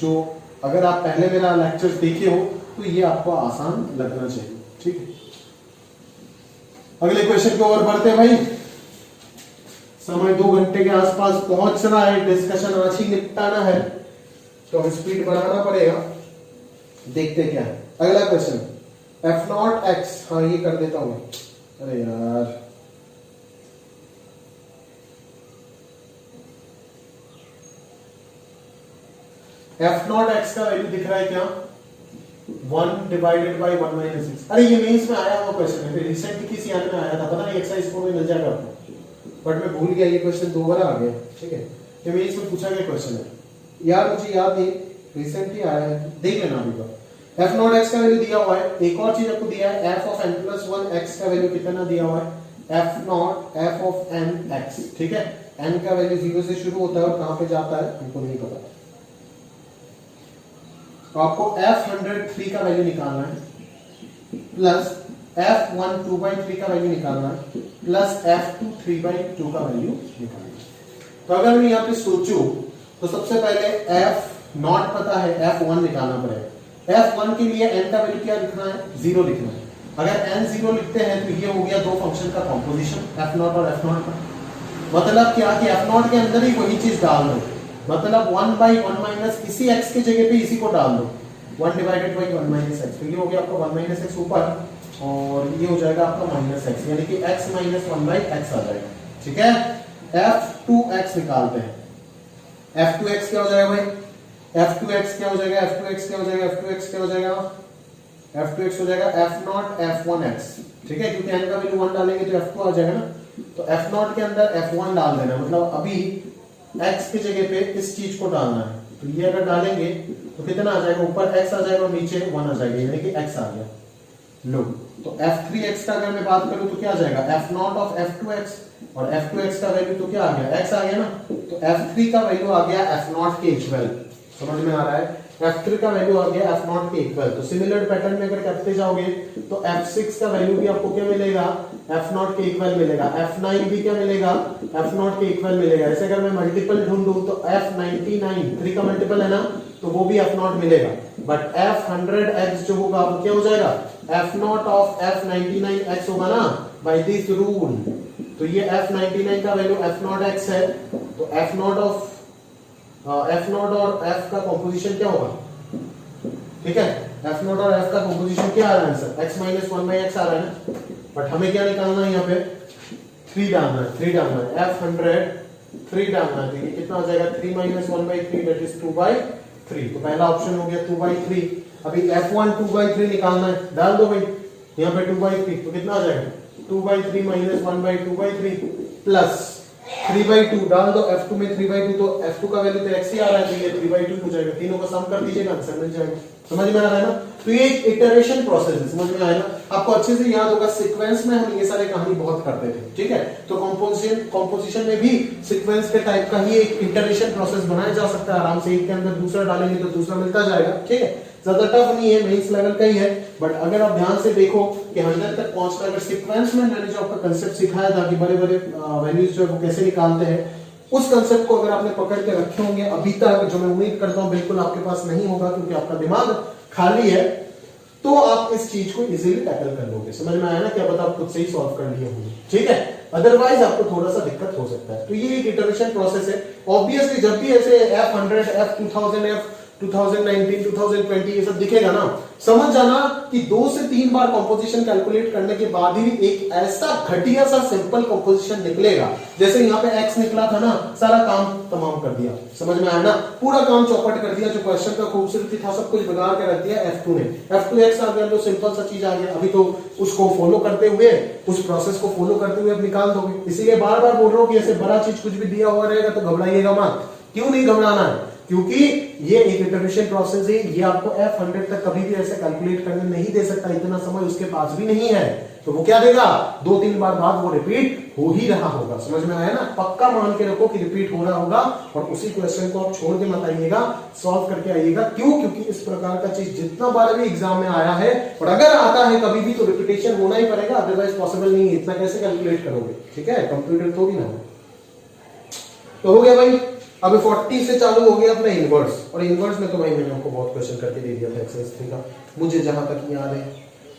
जो अगर आप पहले मेरा लेक्चर देखे हो तो ये आपको आसान लगना चाहिए। ठीक है, अगले क्वेश्चन की ओर बढ़ते हैं भाई। समय 2 घंटे के आसपास पहुंच रहा है, डिस्कशन आज ही निपटाना है तो हमें स्पीड बढ़ाना पड़ेगा। देखते क्या है अगला क्वेश्चन, एफ नॉट एक्स, हाँ ये कर देता हूं, अरे यार एफ नॉट एक्स का वैल्यू दिख रहा है क्या, 1 डिवाइडेड बाई 1 माइनस एक्स। अरे ये मेंस में आया हुआ क्वेश्चन है, रिसेंटली किसी आने में आया था, पता नहीं एक्सरसाइज 4 में मिल जाएगा आपको, बट मैं भूल गया, ये क्वेश्चन 2 बार आ गया। ठीक है, ये मेंस में पूछा गया क्वेश्चन है यार, मुझे याद नहीं, रिसेंटली आया है, देख लेना अभी का। एफ नॉट एक्स का वैल्यू दिया हुआ है, एक और चीज आपको दिया है, F of N plus 1 X का वैल्यू कितना दिया हुआ है, F naught F of N X. ठीक है, एन का वैल्यू 0 से शुरू होता है और कहां पे जाता है हमको नहीं पता, तो आपको f103 का वैल्यू निकालना है, प्लस f1 2/3 का वैल्यू निकालना है, प्लस f2 3/2 का वैल्यू निकालना है। तो अगर मैं यहाँ पे सोचूं तो सबसे पहले f नॉट पता है, f1 निकालना पड़ेगा। f1 के लिए n का वैल्यू क्या लिखना है, 0 लिखना है। अगर n 0 लिखते हैं तो ये हो गया दो फंक्शन का कॉम्पोजिशन, f0 और f0 का। मतलब क्या कि f0 के अंदर ही वही चीज डाल दो, मतलब 1/1 माइनस इसी x की जगह पे इसी को डाल दो, 1 डिवाइडेड बाई 1 माइनस एक्स। तो ये हो गया आपका 1 माइनस एक्स ऊपर, और ये हो जाएगा आपका माइनस एक्स, यानी कि x माइनस 1/x आ जाएगा। ठीक है, f2x निकालते हैं, f2x क्या हो जाएगा भाई, f2x क्या हो जाएगा, f2x क्या हो जाएगा, f2x क्या हो जाएगा, f2x हो जाएगा f0 f1x। ठीक है, क्योंकि n का वैल्यू 1 डालेंगे तो f2 आ जाएगा ना, तो f0 के अंदर f1 डाल देना, मतलब अभी x की जगह पे इस चीज को डालना है। तो ये अगर डालेंगे तो कितना आ जाएगा, ऊपर x आ जाएगा और नीचे 1 आ जाएगा, यानी कि x आ गया। लो, तो f3x का अगर मैं बात करूं तो क्या आ जाएगा, f0 ऑफ f2x, और f2x का वैल्यू तो क्या आ गया, x आ गया ना, तो f3 का वैल्यू आ गया f0 के इक्वल। समझ में आ रहा है, f3 का वैल्यू आ गया f0 के इक्वल। तो सिमिलर पैटर्न में अगर करते जाओगे तो f6 का वैल्यू भी आपको क्या मिलेगा, f0 के इक्वल मिलेगा, f9 भी क्या मिलेगा, f0 के इक्वल मिलेगा। ऐसे अगर मैं मल्टीपल ढूंढूं तो f99 3 का मल्टीपल है ना, तो वो भी f0 मिलेगा, बट f100x जो होगा वो क्या हो जाएगा, f0 ऑफ f99x होगा ना, बाय दिस रूल। तो ये f99 का वैल्यू f0x है, तो f0 ऑफ f0 और f का कॉम्पोजिशन क्या होगा, ठीक है, f0 और f का कॉम्पोजिशन क्या आ रहा है आंसर, x माइनस 1/x आ रहा है ना, बट हमें क्या निकालना है, यहाँ पे 3 डालना है, 3 डालना है, f100 3 डालना है, ठीक, कितना हो जाएगा 3 माइनस 1/3 दैट इज 2/3। तो पहला ऑप्शन हो गया 2/3। अभी f1 2/3 निकालना है, डाल दो भाई यहाँ पे 2/3, तो कितना आ जाएगा 2/3 माइनस 1/2/3 प्लस 3/2 डाल दो, f2 में 3/2, तो f2 का वैल्यू तो x ही आ रहा है, तो ये 3/2 हो जाएगा, तीनों का सम कर दीजिएगा, आंसर मिल जाएगा। समझ में आ रहा है ना, तो ये एक इटरेशन प्रोसेस है, समझ में आया ना, आपको अच्छे से याद होगा, सीक्वेंस में हम ये सारे कहानी बहुत करते थे। ठीक है, तो कंपोजिशन में भी सीक्वेंस के टाइप का ही एक इटरेशन प्रोसेस बनाया जा सकता है आराम से, एक के अंदर दूसरा डालेंगे तो दूसरा मिलता जाएगा। ठीक है, ज्यादा टफ नहीं है, मेंस लेवल का ही है, बट अगर आप ध्यान से देखो कि 100 तक पहुंचना, अगर सीक्वेंस में मैंने जो आपका कंसेप्ट सिखाया था कि बड़े बड़े वैल्यूज जो है वो कैसे निकालते हैं, उस कंसेप्ट को अगर आपने पकड़ के रखे होंगे अभी तक, जो मैं उम्मीद करता हूं बिल्कुल आपके पास नहीं होगा क्योंकि आपका दिमाग खाली है, तो आप इस चीज को इजीली टैकल कर लोगे। समझ में आया ना, क्या पता आप खुद से ही सॉल्व कर लिए होंगे। ठीक है, अदरवाइज आपको थोड़ा सा दिक्कत हो सकता है। तो ये एक इटरेशन प्रोसेस है। ऑब्वियसली जब भी ऐसे f100 f2000 f2019 2020 ये सब दिखेगा ना, समझ जाना कि 2 से 3 बार कंपोजिशन कैलकुलेट करने के बाद ही एक ऐसा घटिया सा सिंपल कंपोजिशन निकलेगा, जैसे यहाँ पे x निकला था ना, सारा काम तमाम कर दिया। समझ में आया ना, पूरा काम चौपट कर दिया, जो क्वेश्चन का खूबसूरती था सब कुछ बिगाड़ के रख दिया f2 ने। f2x आ गया तो सिंपल सा चीज आ गया, अभी तो उसको फॉलो करते हुए, उस प्रोसेस को फॉलो करते हुए अब निकाल दोगे। इसीलिए बार बार बोल रहा हूँ कि ऐसे बड़ा चीज कुछ भी दिया हुआ रहेगा तो घबराइएगा मत। क्यों नहीं घबराना है, क्योंकि ये एक इटरेशन प्रोसेस है, ये आपको f100 तक कभी भी ऐसे कैलकुलेट करने नहीं दे सकता, इतना समय उसके पास भी नहीं है। तो वो क्या देगा, 2-3 बार बाद वो रिपीट हो ही रहा होगा। समझ में आया ना, पक्का मान के रखो कि रिपीट हो रहा होगा, और उसी क्वेश्चन को आप छोड़ के मत आइएगा, सॉल्व करके आइएगा। क्यों, क्योंकि इस प्रकार का चीज जितना बार भी एग्जाम में आया है, और अगर आता है कभी भी तो रिपीटेशन होना ही पड़ेगा, अदरवाइज पॉसिबल नहीं है। इतना कैसे कैलकुलेट करोगे, ठीक है, कंप्यूटर थोड़ी ना हो। तो हो गया भाई, अब 40 से चालू हो गया अपना इनवर्स, और इनवर्स में तो भाई मैंने आपको बहुत क्वेश्चन करके दे दिया था एक्सरसाइज 3 का, मुझे जहां तक याद है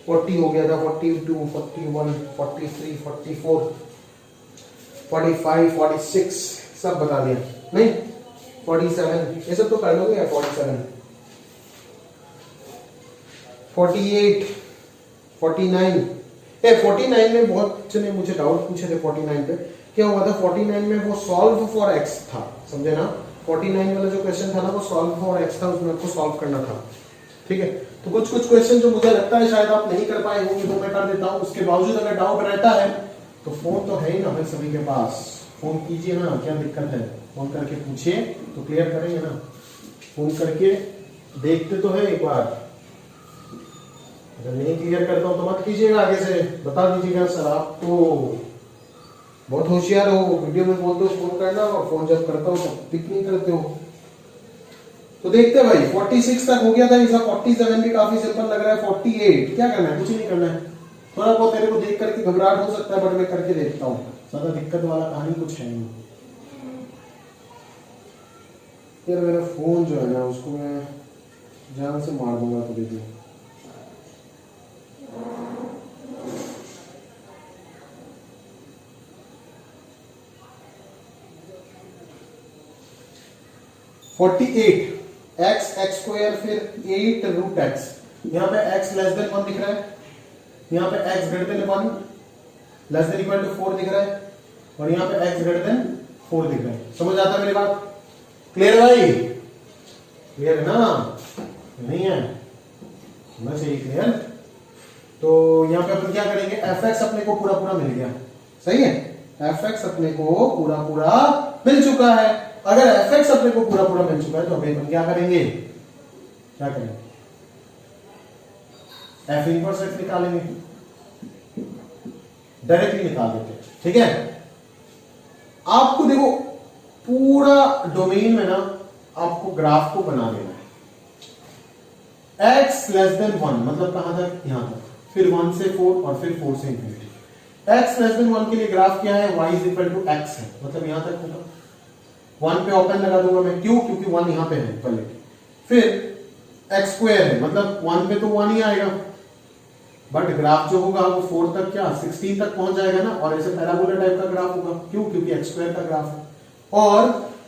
40 हो गया था, 42 41 43 44 45 46 सब बता दिया, नहीं 47 ये सब तो कर लोगे यार, 47 48, 49, 49 में बहुत जने मुझे डाउट पूछे थे 49 पे। क्या हुआ था 49 में, वो सॉल्व फॉर एक्स था, समझे ना। 49 वाला जो क्वेश्चन था ना, वो सॉल्व फॉर एक्स था, उसमें आपको सॉल्व करना था। ठीक है, तो कुछ कुछ क्वेश्चन जो मुझे लगता है शायद आप नहीं कर पाए होंगे, वो मैं कर देता हूँ। उसके बावजूद अगर डाउट रहता है तो फोन तो है ही ना भाई सभी के पास, फोन कीजिए ना, क्या दिक्कत है, फोन करके पूछिए तो क्लियर करेंगे ना। फोन करके देखते तो है एक बार, अगर नहीं क्लियर करता हूं तो मत कीजिएगा, आगे से बता दीजिएगा सर आप तो बहुत होशियार हो, वीडियो में बोलते हो फोन करना और फोन जब करता हो तो पिक नहीं करते हो। तो देखते हैं भाई 46 तक हो गया था, इसका 47 भी काफी सिंपल लग रहा है। 48 क्या करना है, कुछ नहीं करना है, थोड़ा बहुत तेरे को देख करके घबराहट हो सकता है, बट मैं करके देखता हूँ, ज्यादा दिक्कत वाला कहानी कुछ है नहीं। यार मेरा फोन जो है ना, उसको मैं जान से मार दूंगा तो देखिए। एक्स एक्स स्क्वायर फिर 8 रूट एक्स, यहाँ पे x लेस देन 1 दिख रहा है, यहाँ पे x greater than 1 less than equal to 4 दिख रहा है, और यहाँ पे x ग्रेटर देन 4 दिख रहा है। समझ आता है मेरी बात? क्लियर भाई? क्लियर है ना? नहीं है? होना चाहिए क्लियर। तो यहाँ पे अपन क्या करेंगे, fx अपने को पूरा पूरा मिल गया, सही है, fx अपने को पूरा पूरा मिल चुका है। अगर fx अपने को पूरा पूरा मिल चुका है तो अभी अपन क्या करेंगे, क्या करेंगे, f इनवर्स x निकालेंगे, डायरेक्टली निकाल देते हैं। ठीक है, आपको देखो पूरा डोमेन में ना आपको ग्राफ को बना देना है। x लेस देन 1 मतलब कहां तक, यहां तक, फिर 1 से 4 और फिर 4 से इंफिनिटी। x लेस देन 1 के लिए ग्राफ क्या है, y is equal to x है, मतलब यहां तक होगा। 1 पे ओपन लगा दूंगा मैं, क्यों, क्योंकि 1 यहां पे है पहले। फिर x स्क्वायर है, मतलब 1 पे तो 1 ही आएगा, बट ग्राफ जो होगा वो 4 तक क्या 16 तक पहुंच जाएगा ना, और ऐसे पैराबोला टाइप का ग्राफ होगा, क्यों, क्योंकि x स्क्वायर का ग्राफ है। और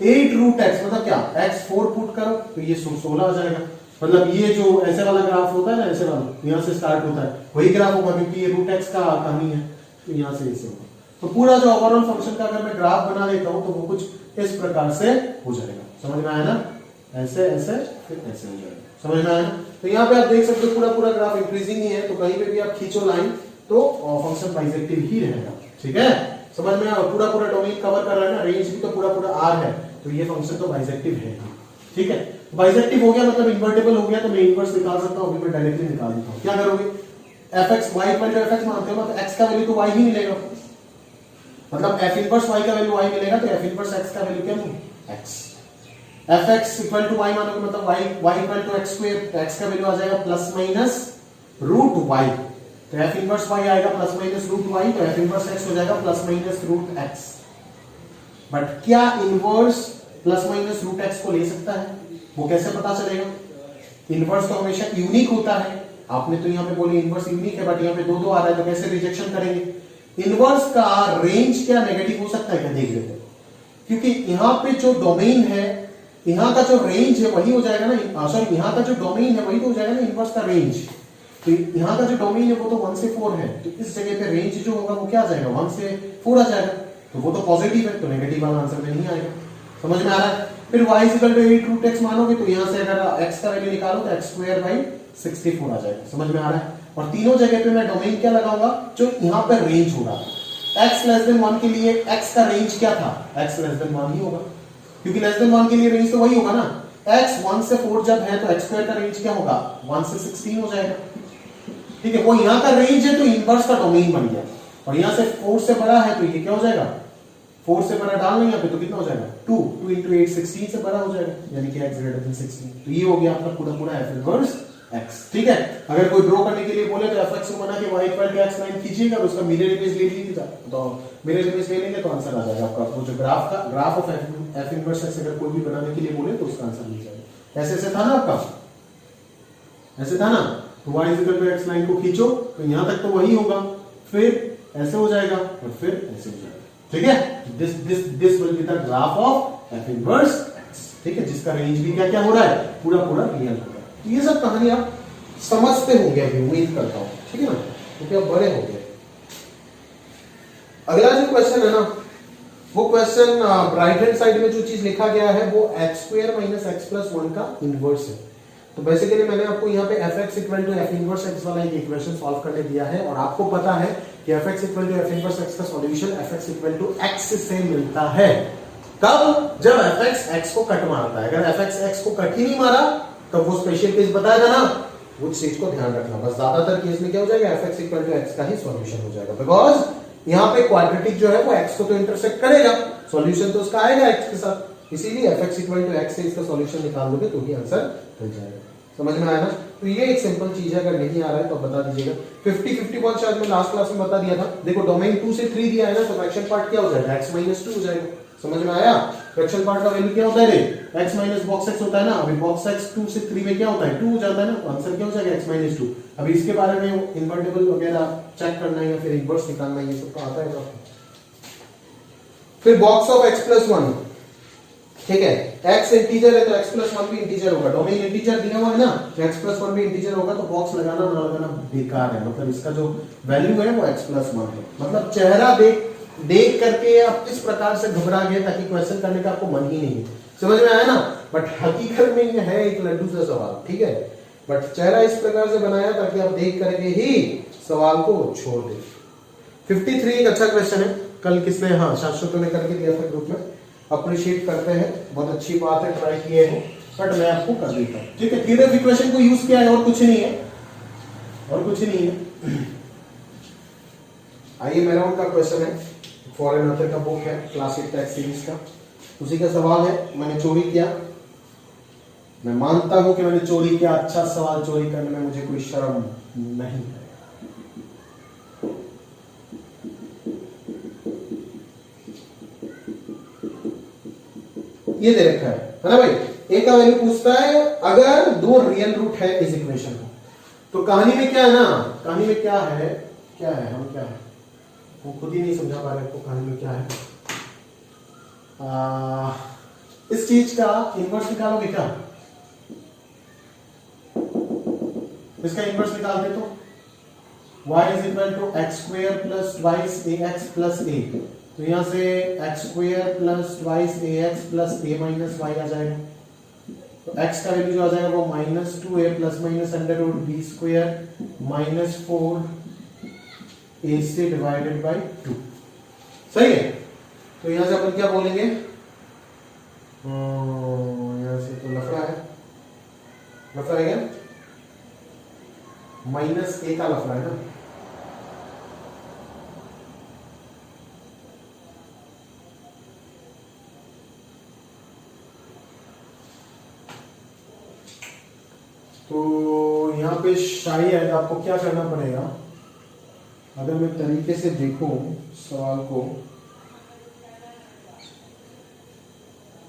8 रूट x मतलब क्या, x 4 पुट करो तो ये 16 आ जाएगा। मतलब ये जो ऐसे वाला ग्राफ होता है ना, ऐसे वाला यहां से स्टार्ट होता है, वही ग्राफ होगा, क्योंकि ये रूट x का कहानी है, तो यहां से ऐसे होगा। तो पूरा जो ओवरऑल फंक्शन का अगर मैं ग्राफ बना लेता हूं तो वो कुछ इस प्रकार से हो जाएगा। समझ में आया ना? ऐसे ऐसे फिर ऐसे हो जाएगा, समझ में आया? तो यहाँ पे आप देख सकते हो पूरा पूरा ग्राफ इंक्रीजिंग ही है, तो कहीं पे भी आप खींचो लाइन तो फंक्शन बाइसेक्टिव ही रहेगा। ठीक है, समझ में? और पूरा पूरा डोमेन कवर कर रहा है ना, रेंज भी तो पूरा पूरा आर है, तो ये फंक्शन तो बाइसेक्टिव है। ठीक है, बाइसेक्टिव हो गया मतलब इन्वर्टेबल हो गया, तो मैं इन्वर्स निकाल सकता हूँ, अभी मैं डायरेक्टली निकाल देता हूँ। क्या करोगे, fx y equal to fx मानते हो, तो x का वैल्यू तो y ही मिलेगा, मतलब f इनवर्स y का वैल्यू y मिलेगा, तो f इनवर्स x का वैल्यू क्या है, x। fx equal to y मानोगे मतलब y equal to x square, तो x का वैल्यू आ जाएगा प्लस माइनस रूट y, तो f इनवर्स y आएगा प्लस माइनस रूट y, तो f इनवर्स x हो जाएगा plus minus root x। But क्या inverse plus minus root x को ले सकता है, वो कैसे पता चलेगा? इनवर्स तो हमेशा यूनिक होता है, आपने तो यहाँ पे बोली इनवर्स यूनिक है, बट यहाँ पे दो दो आ रहा है, तो कैसे रिजेक्शन करेंगे? इनवर्स का रेंज क्या नेगेटिव हो सकता है क्या, देख लेते हैं। क्योंकि यहाँ पे जो डोमेन है, यहाँ का जो रेंज है वही हो जाएगा ना, सॉरी यहाँ का जो डोमेन है वही तो हो जाएगा ना इनवर्स का रेंज। तो यहाँ का जो डोमेन है वो तो 1 से 4 है, तो इस जगह पे रेंज जो होगा वो क्या आ जाएगा, 1 से 4 आ जाएगा, तो वो तो पॉजिटिव है, तो नेगेटिव वाला आंसर में नहीं आएगा। समझ में आ रहा है? फिर y equal to 8 root x मानोगे तो यहाँ से अगर x का वैल्यू निकालो तो x स्क्वायर बाई 64 आ जाएगा। समझ में आ रहा है? और तीनों जगह पे मैं डोमेन क्या लगाऊंगा, जो यहाँ पर रेंज होगा। x लेस देन 1 के लिए x का रेंज क्या था, x लेस देन 1 ही होगा, क्योंकि लेस देन 1 के लिए रेंज तो वही होगा ना। x 1 से 4 जब है तो x स्क्वायर का रेंज क्या होगा, 1 से 16 हो जाएगा। ठीक है, वो यहाँ का रेंज है तो इनवर्स का डोमेन बन गया, और यहाँ से 4 से बड़ा है तो ये क्या हो जाएगा, 4 से बड़ा डालना यहाँ पे तो कितना हो जाएगा, 2 into 8 16 से बड़ा हो जाएगा, यानी कि x ग्रेटर देन 16। तो ये हो गया अपना पूरा पूरा f इनवर्स x। ठीक है, अगर कोई ड्रॉ करने के लिए बोले तो fx को बना के y equal to x line खींचिएगा और उसका मिरर इमेज ले लीजिएगा, तो मिरर इमेज ले लेंगे तो आंसर आ जाएगा आपका। वो जो graph of f inverse x अगर कोई भी बनाने के लिए बोले तो उसका आंसर मिल जाएगा। ऐसे ऐसे था ना आपका, ऐसे था ना, तो y equal to x line को खींचो तो यहां तक तो वही होगा, फिर ऐसे हो जाएगा और फिर ऐसे हो जाएगा। ठीक है, this will be the graph of f inverse x। ठीक है, जिसका रेंज भी क्या क्या हो रहा है, पूरा पूरा रियल हो रहा है। तो ये सब कहानी आप समझते होंगे अभी, उम्मीद करता हूं, ठीक है ना, क्योंकि अब बड़े हो गए। अगला जो क्वेश्चन है ना, वो क्वेश्चन राइट हैंड साइड में जो चीज लिखा गया है वो x square minus X plus one का इनवर्स है। तो बेसिकली मैंने आपको यहाँ पे fx equal to f inverse x वाला एक इक्वेशन सॉल्व करने दिया है, और आपको पता है कि fx equal to f inverse x का solution fx equal to x से मिलता है। कब? जब fx x को कट मारता है। अगर fx x को कट ही नहीं मारा तब वो स्पेशल केस बताएगा ना, उस चीज को ध्यान रखना। बस ज्यादातर केस में क्या हो जाएगा, fx इक्वल टू x का ही सॉल्यूशन हो जाएगा, बिकॉज यहाँ पे क्वाड्रेटिक जो है वो x को तो इंटरसेक्ट करेगा, सॉल्यूशन तो उसका आएगा x के साथ, इसीलिए fx इक्वल टू x से इसका सॉल्यूशन निकाल दोगे तो ही आंसर मिल जाएगा। समझ में आया ना? तो ये एक सिंपल चीज है, अगर नहीं आ रहा है तो बता दीजिएगा। 50-50 पॉइंट शायद मैं लास्ट क्लास में बता दिया था। देखो डोमेन 2 से 3 दिया है ना, तो फ्रैक्शन पार्ट क्या हो जाएगा, x माइनस 2 हो जाएगा। समझ में आया? फ्रैक्शन पार्ट का वैल्यू क्या होता है रे, x माइनस बॉक्स x होता है ना। अभी बॉक्स x 2 से 3 में क्या होता है, 2 हो जाता है ना, तो आंसर क्या हो जाएगा, x माइनस 2। अभी इसके बारे में इन्वर्टिबल वगैरह चेक करना है या फिर इनवर्स निकालना है, ये सब तो आता है आपको। फिर बॉक्स ऑफ x प्लस 1, ठीक है, x इंटीजर है तो x प्लस 1 भी इंटीजर होगा, डोमेन इंटीजर दिया हुआ है ना, तो x प्लस 1 भी इंटीजर होगा, तो बॉक्स लगाना ना लगाना बेकार है। मतलब इसका जो वैल्यू है वो x प्लस 1 है। मतलब चेहरा देख करके आप किस प्रकार से घबरा गए ताकि क्वेश्चन करने का आपको मन ही नहीं है। समझ में आया ना? बट हकीकत में ये है एक लड्डू सा सवाल, ठीक है, बट चेहरा इस प्रकार से बनाया ताकि आप देख करके ही सवाल को छोड़ दें। 53 एक अच्छा क्वेश्चन है, कल किसने, हाँ शाश्वत ने करके दिया था ग्रुप में, अप्रिशिएट करते हैं, बहुत अच्छी बात है, ट्राई किए हो, बट मैं आपको कर देता हूं, ठीक है। थ्योरी ऑफ इक्वेशन को यूज किया है और कुछ नहीं है, और कुछ नहीं है। आइए मेरा उनका क्वेश्चन है, फॉरेन ऑथर का बुक है, क्लासिक टैक्स सीरीज का, उसी का सवाल है। मैंने चोरी किया, मैं मानता हूं कि मैंने चोरी किया, अच्छा सवाल, चोरी करने में मुझे कोई शर्म नहीं है। ये दे रखा है ना भाई, ए का वैल्यू पूछता है अगर दो रियल रूट है इस इक्वेशन का। तो कहानी में क्या है ना, कहानी में क्या है, हम क्या है वो खुद ही नहीं समझा पा रहे, तो कहानी में क्या है। इस चीज का इनवर्स निकालोगे क्या, इसका इनवर्स निकालते तो y is equal to x square plus twice A x plus a, तो यहां से x square plus twice A x plus a minus y आ जाएगा। तो x का वैल्यू जो आ जाएगा वो minus 2a plus minus under root B square minus 4 a से डिवाइडेड बाई 2, सही है। तो यहां से अपन क्या बोलेंगे, यहां से तो लफड़ा है, लफड़ा है क्या, माइनस a का लफड़ा है ना, तो यहाँ पे शायद आपको क्या करना पड़ेगा, अगर मैं तरीके से देखूं सवाल को,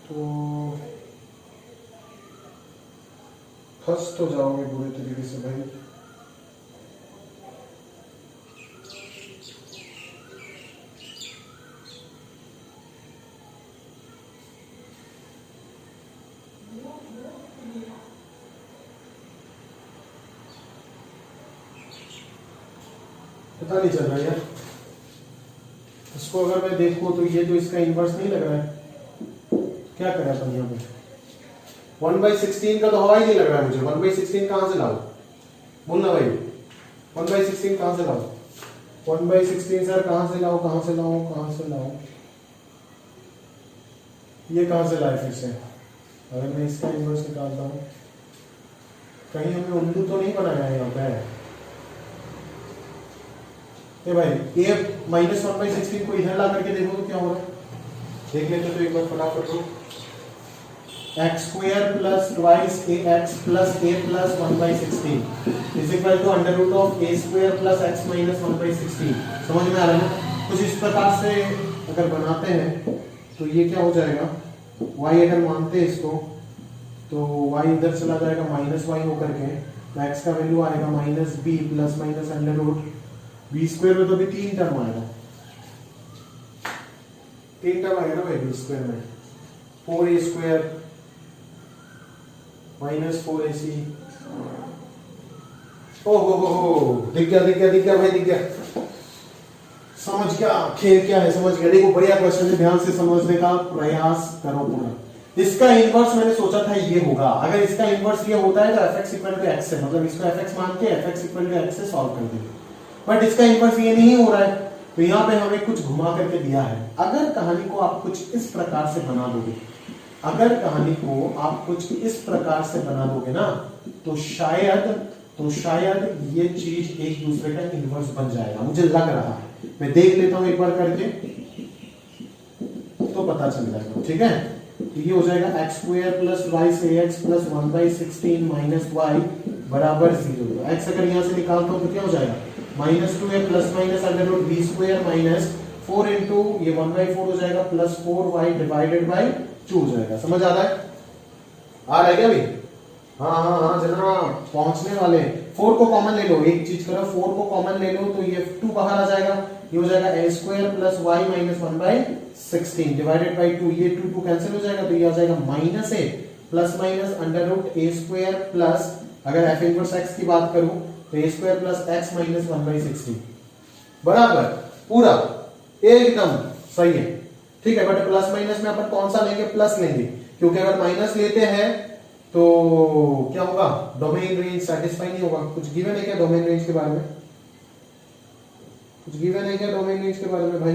तो फंस तो जाओगे बुरे तरीके से भाई। पता नहीं चल रहा यार, इसको अगर मैं देखूं तो ये तो इसका इनवर्स नहीं लग रहा है, क्या करें अपन यहाँ पे, 1/16 का तो हवा ही नहीं लग रहा है मुझे। 1/16 कहां से लाऊं, बोलना भाई, 1/16 कहां से लाऊं, 1/16 सर कहां से लाऊं, कहां से लाऊं, कहां से लाऊं, ये कहां से लाए फिर से। अगर मैं इसका इनवर्स निकालता हूं, कहीं हमें उल्लू तो नहीं बनाया है यहाँ पे। ए भाई ये माइनस 1/16 को इधर ला करके देखो तो क्या होगा, देख लेते तो एक बार फटाफट को, X square plus twice A x plus A plus 1/16 is equal to under root of A square plus X minus 1/16। समझ में आ रहा है ना? कुछ इस प्रकार से अगर बनाते हैं तो ये क्या हो जाएगा, y अगर मानते हैं इसको तो y इधर चला जाएगा माइनस वाई होकर के, x का वैल्यू आएगा minus B plus minus under root B square में, तो भी 3 टर्म आएगा, 3 टर्म आएगा ना भाई बी स्क्वायर में, 4a स्क्वायर माइनस 4ac ओ हो, दिख गया भाई, दिख गया। समझ गया खेल क्या है, समझ गया। देखो बढ़िया क्वेश्चन है, ध्यान से समझने का प्रयास करो पूरा। इसका इनवर्स मैंने सोचा था ये होगा। अगर इसका इनवर्स ये होता है तो fx इक्वल टू x है, मतलब इसको fx मान के fx इक्वल टू x से सॉल्व कर देंगे। बट इसका इनवर्स ये नहीं हो रहा है, तो यहाँ पे हमें कुछ घुमा करके दिया है। अगर कहानी को आप कुछ इस प्रकार से बना दोगे, अगर कहानी को आप कुछ इस प्रकार से बना दोगे ना, तो शायद ये चीज एक दूसरे का इनवर्स बन जाएगा, मुझे लग रहा है। मैं देख लेता हूं एक बार करके तो पता चल जाएगा, ठीक है। तो ये हो जाएगा एक्स स्क्वायर प्लस वाई से एक्स प्लस 1/16 माइनस वाई बराबर 0। एक्स अगर यहां से निकालता हूं तो क्या हो जाएगा, -2a plus minus under root B square minus 4 into ये 1/4 हो जाएगा प्लस 4y डिवाइडेड बाई 2 हो जाएगा। समझ आ रहा है क्या भाई? हाँ जनाब, पहुंचने वाले। 4 को कॉमन ले लो, एक चीज करो, 4 को कॉमन ले लो तो ये 2 बाहर आ जाएगा, ये हो जाएगा a square plus y minus 1/16 divided by 2। ये 2 कैंसिल हो जाएगा, तो ये आ जाएगा minus a plus minus under root a square plus, अगर f इनवर्स x की बात करूं तो a square plus x minus 1/16 बराबर पूरा एकदम सही है, ठीक है। बट प्लस माइनस में अपन कौन सा लेंगे, प्लस लेंगे, क्योंकि अगर माइनस लेते हैं तो क्या होगा, डोमेन रेंज सेटिस्फाई नहीं होगा। कुछ गिवन है क्या डोमेन रेंज के बारे में? कुछ गिवन है क्या डोमेन रेंज के बारे में भाई?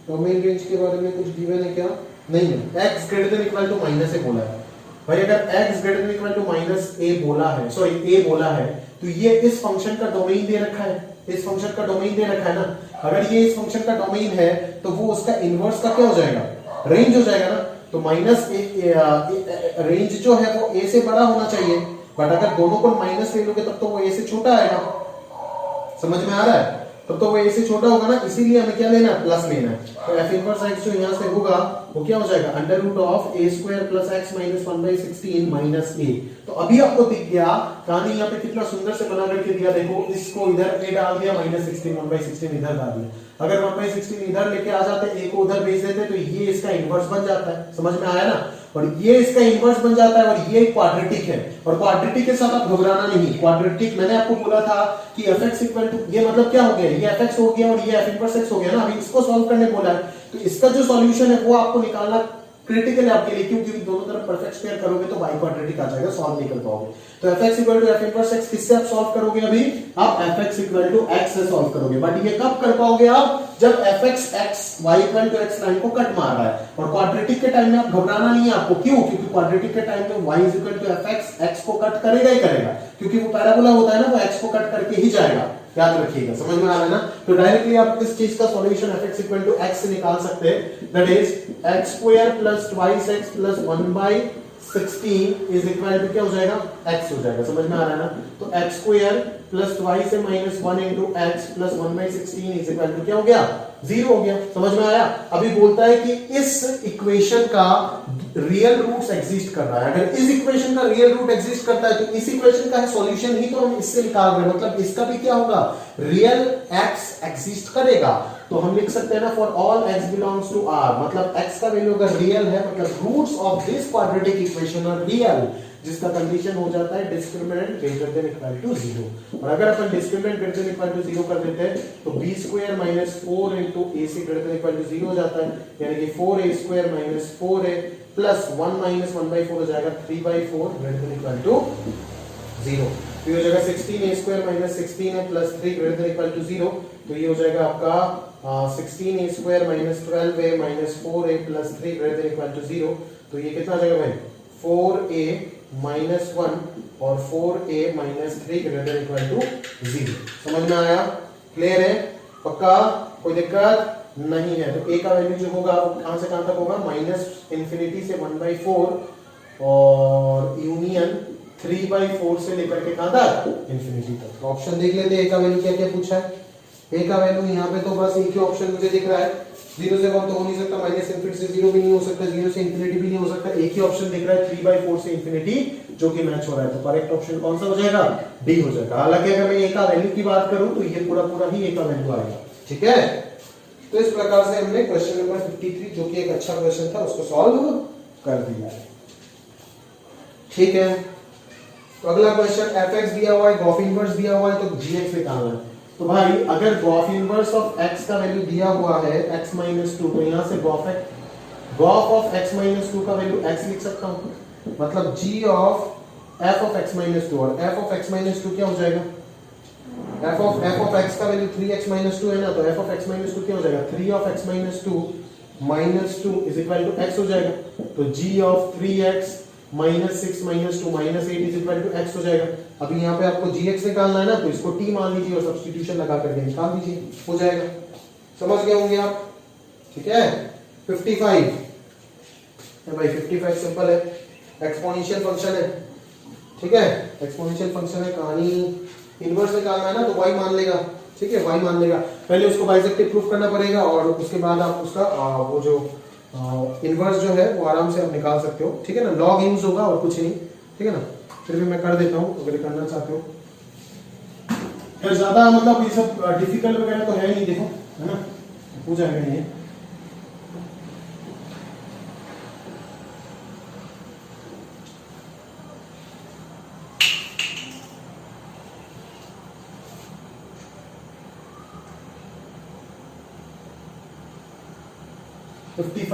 डोमेन रेंज के बारे में कुछ गिवन है क्या? नहीं है। x greater than equal to minus a बोला है भाई। अगर x greater than equal to minus a बोला है, सॉरी a बोला है, तो ये इस फंक्शन का डोमेन दे रखा है, इस फंक्शन का डोमेन दे रखा है ना। अगर ये इस फंक्शन का डोमेन है तो वो उसका इनवर्स का क्या हो जाएगा, रेंज हो जाएगा ना। तो माइनस रेंज जो है वो a से बड़ा होना चाहिए, बट अगर दोनों को माइनस ले लोगे तब तो वो a से छोटा आएगा। समझ में आ रहा है? तब तो वो a से छोटा होगा ना, इसीलिए हमें क्या लेना है, प्लस लेना है। तो f इनवर्स x जो यहां से होगा वो क्या हो जाएगा, under root of a square plus x minus 1/16 minus a। तो अभी आपको दिख गया, कहानी यहाँ पे कितना सुंदर से बना करके दिया। देखो इसको इधर a डाल दिया, -16 1/16 इधर डाल दिया। अगर 1/16 इधर लेके आ जाते, a को उधर भेज देते, तो ये इसका इनवर्स बन जाता है। समझ में आया ना? और ये इसका इनवर्स बन जाता है, और ये क्वाड्रेटिक है। और क्वाड्रेटिक के साथ आप घबराना नहीं। क्वाड्रेटिक मैंने आपको बोला था कि fx इक्वल टू, ये मतलब क्या हो गया, ये fx हो गया और ये f इनवर्स x हो गया ना। अभी इसको सॉल्व करने बोला है, तो इसका जो सॉल्यूशन है वो आपको निकालना क्रिटिकल है आपके लिए, क्योंकि दोनों तरफ परफेक्ट स्क्वायर करोगे तो y क्वाड्रेटिक आ जाएगा, सॉल्व नहीं कर पाओगे। तो fx equal to f inverse x किससे आप सॉल्व करोगे? अभी आप fx इक्वल टू x से सॉल्व करोगे। बट ये कब कर पाओगे आप, जब fx x y equal to x line को कट मार रहा है। और क्वाड्रेटिक के टाइम में आप घबराना नहीं है आपको, क्यों? क्योंकि क्वाड्रेटिक के टाइम में y is equal to fx, x को कट करेगा ही करेगा, क्योंकि वो पैराबोला होता है ना, वो x को कट करके ही जाएगा। याद रखिएगा, समझ में आ रहा है ना? तो डायरेक्टली आप इस चीज का solution fx equal to x से निकाल सकते हैं, that is x square plus twice x plus 1/16 is equal to क्या हो जाएगा, x हो जाएगा। समझ में आ रहा है ना? तो x स्क्वायर प्लस ट्वाइस है minus 1 into x plus 1/16 is equal to क्या हो गया, 0 हो गया। समझ में आया? अभी बोलता है कि इस इक्वेशन का रियल रूट्स एग्जिस्ट कर रहा है। अगर इस इक्वेशन का रियल रूट एग्जिस्ट करता है तो इस इक्वेशन का सॉल्यूशन ही तो हम इससे निकाल रहे हैं, मतलब इसका भी क्या होगा, रियल x एग्जिस्ट करेगा। तो हम लिख सकते हैं ना, for all x belongs to r, मतलब x का वैल्यू अगर रियल है, मतलब roots of this quadratic equation are real, जिसका कंडीशन हो जाता है discriminant greater than equal to 0। और अगर अपन discriminant greater than equal to 0 कर देते हैं तो b square minus 4 into a से ग्रेटर देन इक्वल टू 0 हो जाता है, यानी कि 4a square minus 4a plus 1 minus 1/4 हो जाएगा 3/4 ग्रेटर देन इक्वल टू 0। तो ये हो जाएगा 16a square minus 16a plus 3 greater than equal to 0। तो ये हो जाएगा आपका 16a square minus 12a minus 4a plus 3 greater than equal to 0। तो ये कितना आ जाएगा भाई, 4a माइनस 1 और 4a minus 3 greater than equal to 0। समझ में आया? क्लियर है? पक्का? कोई दिक्कत नहीं है? तो a का वैल्यू जो होगा वो कहां से कहां तक होगा, माइनस इंफिनिटी से 1/4 और यूनियन 3/4 से लेकर के कहां तक, इंफिनिटी तक। तो ऑप्शन देख लेते हैं a का वैल्यू क्या क्या पूछा है। a का वैल्यू यहाँ पे तो बस एक ही ऑप्शन मुझे दिख रहा है, 0 से 1 तो हो नहीं सकता, माइनस इंफिनिटी से 0 भी नहीं हो सकता, 0 से इंफिनिटी भी नहीं हो सकता। एक ही ऑप्शन दिख रहा है 3/4 से इंफिनिटी, जो कि मैच हो रहा है। तो करेक्ट ऑप्शन कौन सा हो जाएगा, डी हो जाएगा। हालांकि अगर मैं a का वैल्यू की बात करूं तो ये पूरा पूरा ही a का वैल्यू आएगा। ठीक है? तो इस प्रकार से हमने क्वेश्चन नंबर 53, जो कि एक अच्छा क्वेश्चन था, उसको सॉल्व कर दिया है। ठीक है। तो अगला क्वेश्चन एफ एक्स दिया हुआ है, गॉफ इनवर्स दिया हुआ है, तो जी एक्स निकालना है। तो भाई अगर गॉफ इनवर्स ऑफ एक्स का वैल्यू दिया हुआ है x माइनस टू, तो यहाँ से Gauff of x minus two का वैल्यू x लिख सकता हूँ, मतलब g of f of x minus two, और f of x minus two क्या हो जाएगा, f ऑफ x का वैल्यू 3x माइनस टू है ना, तो f of x minus two क्या हो जाएगा, 3 of x minus two minus two is equal to x हो जाएगा। तो g of 3x minus 6 minus 2 minus 8 is equal to x हो जाएगा। अभी यहाँ पे आपको gx निकालना है ना, तो इसको t मान लीजिए और सब्स्टिट्यूशन लगा करके निकाल दीजिए, हो जाएगा। समझ गए होंगे आप, ठीक है। 55 भाई 55 सिंपल है, एक्सपोनेंशियल फंक्शन है, ठीक है, एक्सपोनेंशियल फंक्शन है, कहानी इनवर्स निकालना है ना, तो y मान लेगा, ठीक है, y मान लेगा। पहले उसको बाइसेक्टिव प्रूफ करना पड़ेगा और उसके बाद आप उसका वो जो इनवर्स जो है वो आराम से आप निकाल सकते हो, ठीक है ना, लॉग यूज होगा और कुछ नहीं, ठीक है ना। फिर भी मैं कर देता हूँ अगर करना चाहते हो, फिर ज्यादा मतलब ये सब डिफिकल्ट वगैरह तो है नहीं, देखो है ना, हो जाएगा ये।